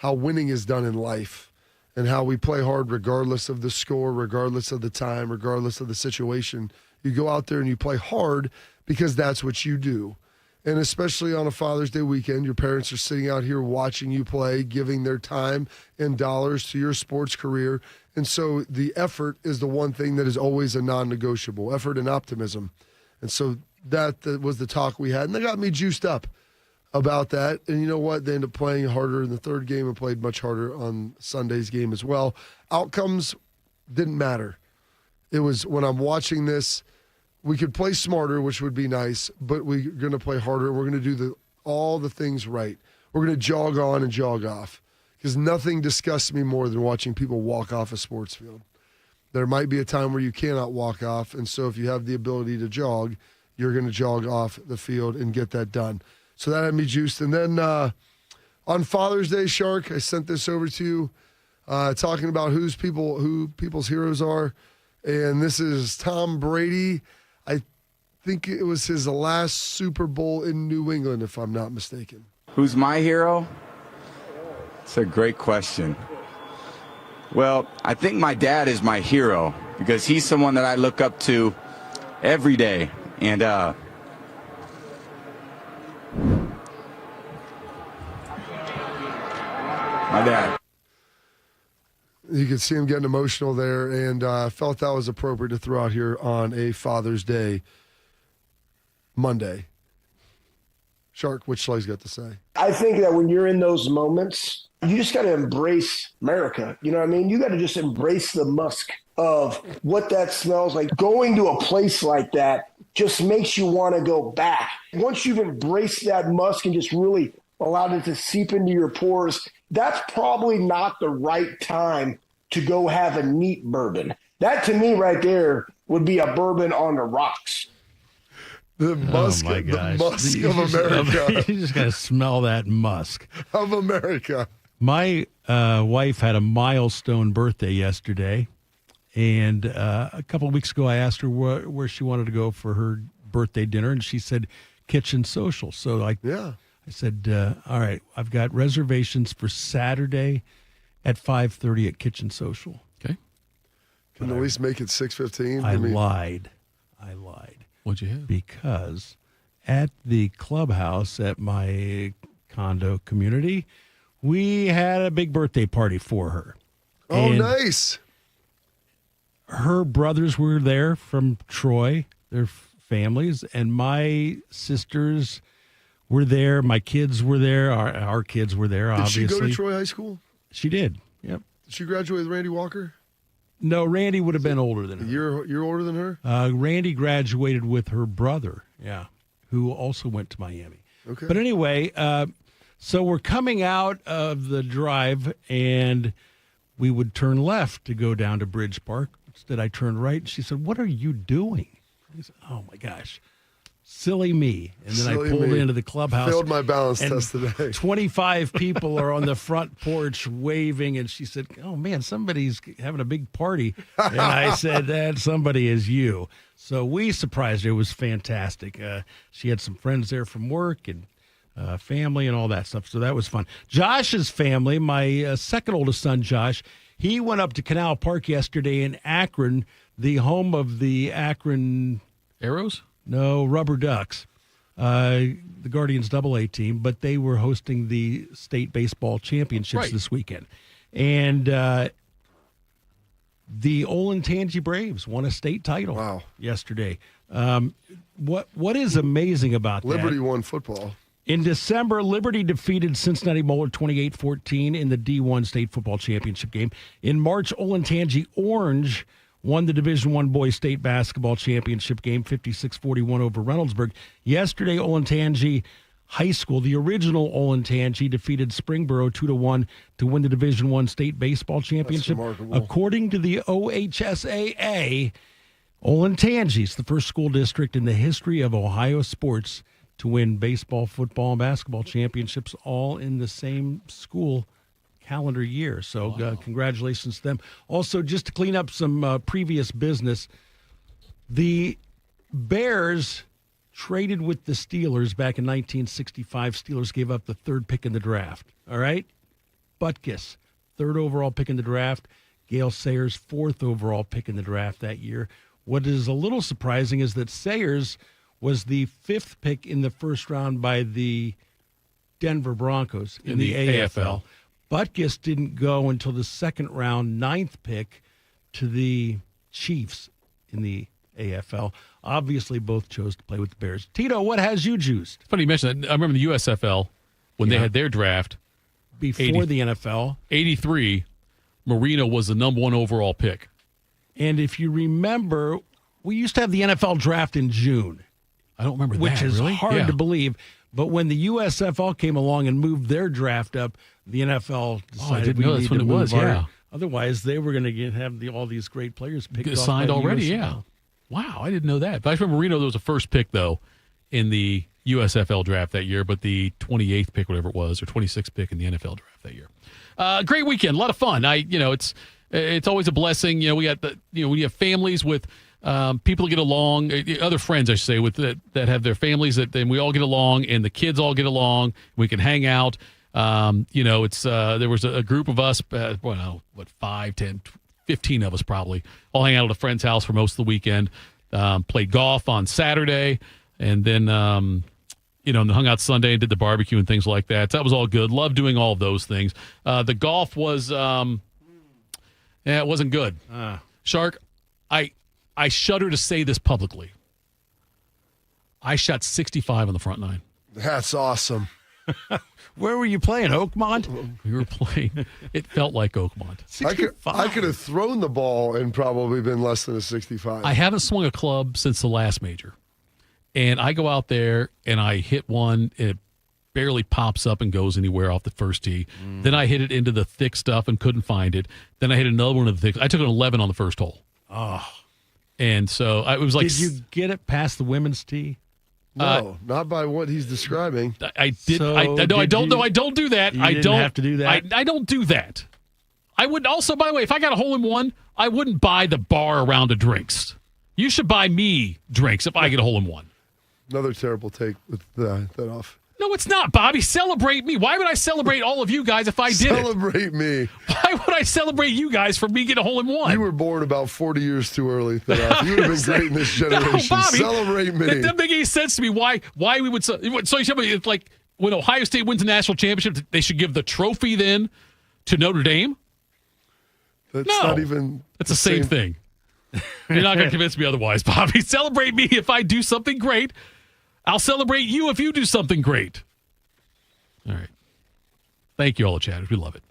winning is done in life and how we play hard regardless of the score, regardless of the time, regardless of the situation. You go out there and you play hard because that's what you do. And especially on a Father's Day weekend, your parents are sitting out here watching you play, giving their time and dollars to your sports career. And so the effort is the one thing that is always a non-negotiable, effort and optimism. And so that was the talk we had. And they got me juiced up about that. And you know what? They ended up playing harder in the third game and played much harder on Sunday's game as well. Outcomes didn't matter. It was when I'm watching this, we could play smarter, which would be nice, but we're going to play harder. We're going to do all the things right. We're going to jog on and jog off because nothing disgusts me more than watching people walk off a sports field. There might be a time where you cannot walk off, and so if you have the ability to jog, you're going to jog off the field and get that done. So that had me juiced. And then on Father's Day, Shark, I sent this over to you, talking about who people's heroes are. And this is Tom Brady. I think it was his last Super Bowl in New England, if I'm not mistaken. Who's my hero? It's a great question. Well, I think my dad is my hero because he's someone that I look up to every day. And my dad. You could see him getting emotional there, and I felt that was appropriate to throw out here on a Father's Day Monday. Shark, what Schlei's got to say? I think that when you're in those moments, you just got to embrace America. You know what I mean? You got to just embrace the musk of what that smells like. Going to a place like that just makes you want to go back. Once you've embraced that musk and just really allowed it to seep into your pores, that's probably not the right time to go have a neat bourbon. That, to me, right there, would be a bourbon on the rocks. The musk, oh my the gosh. musk of America. You just got to smell that musk. Of America. My wife had a milestone birthday yesterday, and a couple of weeks ago I asked her where she wanted to go for her birthday dinner, and she said Kitchen Social. So I said, all right, I've got reservations for Saturday at 5:30 at Kitchen Social. Okay. Can at least make it 6:15? I lied. What'd you have? Because at the clubhouse at my condo community, we had a big birthday party for her. Oh, and nice. Her brothers were there from Troy, their families, and my sisters were there. My kids were there. Our kids were there, obviously. Did she go to Troy High School? She did, yep. Did she graduate with Randy Walker? No, Randy would have been older than her. You're older than her? Randy graduated with her brother, who also went to Miami. Okay. But anyway, so we're coming out of the drive, and we would turn left to go down to Bridge Park. Instead, I turned right. She said, "What are you doing?" I said, "Oh, my gosh. Silly me." And then Silly I pulled me. into the clubhouse. Failed my balance and test today. 25 people are on the front porch waving. And she said, "Oh, man, somebody's having a big party." And I said, "That somebody is you." So we surprised her. It was fantastic. She had some friends there from work and family and all that stuff. So that was fun. Josh's family, my second oldest son, Josh, he went up to Canal Park yesterday in Akron, the home of the Akron Arrows? No, Rubber Ducks, the Guardians AA team, but they were hosting the state baseball championships this weekend. And the Olentangy Braves won a state title yesterday. What is amazing about that? Liberty won football. In December, Liberty defeated Cincinnati Moeller 28-14 in the D1 state football championship game. In March, Olentangy Orange won the Division I boys state basketball championship game 56-41 over Reynoldsburg. Yesterday, Olentangy High School. The original Olentangy defeated Springboro 2-1 to win the Division I state baseball championship. According to the OHSAA, Olentangy is the first school district in the history of Ohio sports to win baseball, football, and basketball championships all in the same school calendar year. So congratulations to them. Also, just to clean up some previous business, the Bears traded with the Steelers back in 1965. Steelers gave up the third pick in the draft. All right? Butkus, third overall pick in the draft. Gale Sayers, fourth overall pick in the draft that year. What is a little surprising is that Sayers was the fifth pick in the first round by the Denver Broncos in the AFL. Butkus didn't go until the second round, ninth pick to the Chiefs in the AFL. Obviously, both chose to play with the Bears. Tito, what has you juiced? Funny you mentioned that. I remember the USFL when they had their draft. Before the NFL. 83, Marino was the number 1 overall pick. And if you remember, we used to have the NFL draft in June. I don't remember that. Which is really? hard to believe. But when the USFL came along and moved their draft up, the NFL decided I didn't know that's when it was, Otherwise, they were going to have all these great players picked off signed by the already, USFL. yeah. Wow, I didn't know that. But I remember Marino was the first pick, though, in the USFL draft that year, but the 28th pick, whatever it was, or 26th pick in the NFL draft that year. Great weekend, a lot of fun. It's always a blessing. We got we have families with people get along, other friends, I should say, with that have their families then we all get along, and the kids all get along. We can hang out. It's there was a group of us, 5, 10, 15 of us probably, all hang out at a friend's house for most of the weekend. Played golf on Saturday, and then hung out Sunday and did the barbecue and things like that. So that was all good. Love doing all of those things. The golf was, it wasn't good. Shark, I shudder to say this publicly. I shot 65 on the front nine. That's awesome. Where were you playing, Oakmont? We were playing. It felt like Oakmont. I could have thrown the ball and probably been less than a 65. I haven't swung a club since the last major. And I go out there and I hit one, and it barely pops up and goes anywhere off the first tee. Then I hit it into the thick stuff and couldn't find it. Then I hit another one of the thick. I took an 11 on the first hole. Oh. And so it was like. Did you get it past the women's tee? No, not by what he's describing. I did. So I don't do that. I don't have to do that. I don't do that. I would also, by the way, if I got a hole in one, I wouldn't buy the bar around of drinks. You should buy me drinks if I get a hole in one. Another terrible take with that off. No, it's not, Bobby. Celebrate me. Why would I celebrate all of you guys if I did Celebrate me. Why would I celebrate you guys for me getting a hole in one? You were born about 40 years too early. You would have been great in this generation. No, Bobby, Celebrate me. It doesn't make any sense to me why we would. So you tell me it's like when Ohio State wins a national championship, they should give the trophy then to Notre Dame? That's not even. It's the same thing. You're not going to convince me otherwise, Bobby. Celebrate me if I do something great. I'll celebrate you if you do something great. All right. Thank you, all the chatters. We love it.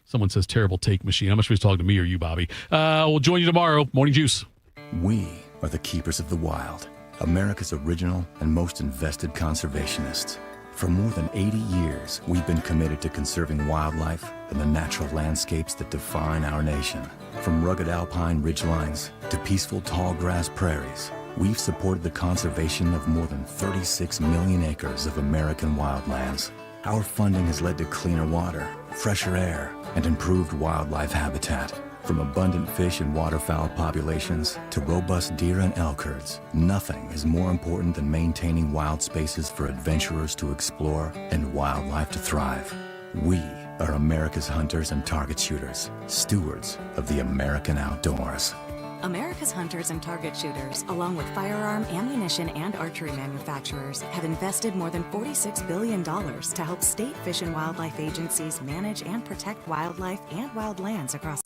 Someone says terrible take machine. I'm not sure he's talking to me or you, Bobby. We'll join you tomorrow. Morning Juice. We are the keepers of the wild, America's original and most invested conservationists. For more than 80 years, we've been committed to conserving wildlife and the natural landscapes that define our nation. From rugged alpine ridgelines to peaceful tall grass prairies, we've supported the conservation of more than 36 million acres of American wildlands. Our funding has led to cleaner water, fresher air, and improved wildlife habitat. From abundant fish and waterfowl populations to robust deer and elk herds, nothing is more important than maintaining wild spaces for adventurers to explore and wildlife to thrive. We are America's hunters and target shooters, stewards of the American outdoors. America's hunters and target shooters, along with firearm, ammunition, and archery manufacturers, have invested more than $46 billion to help state fish and wildlife agencies manage and protect wildlife and wildlands across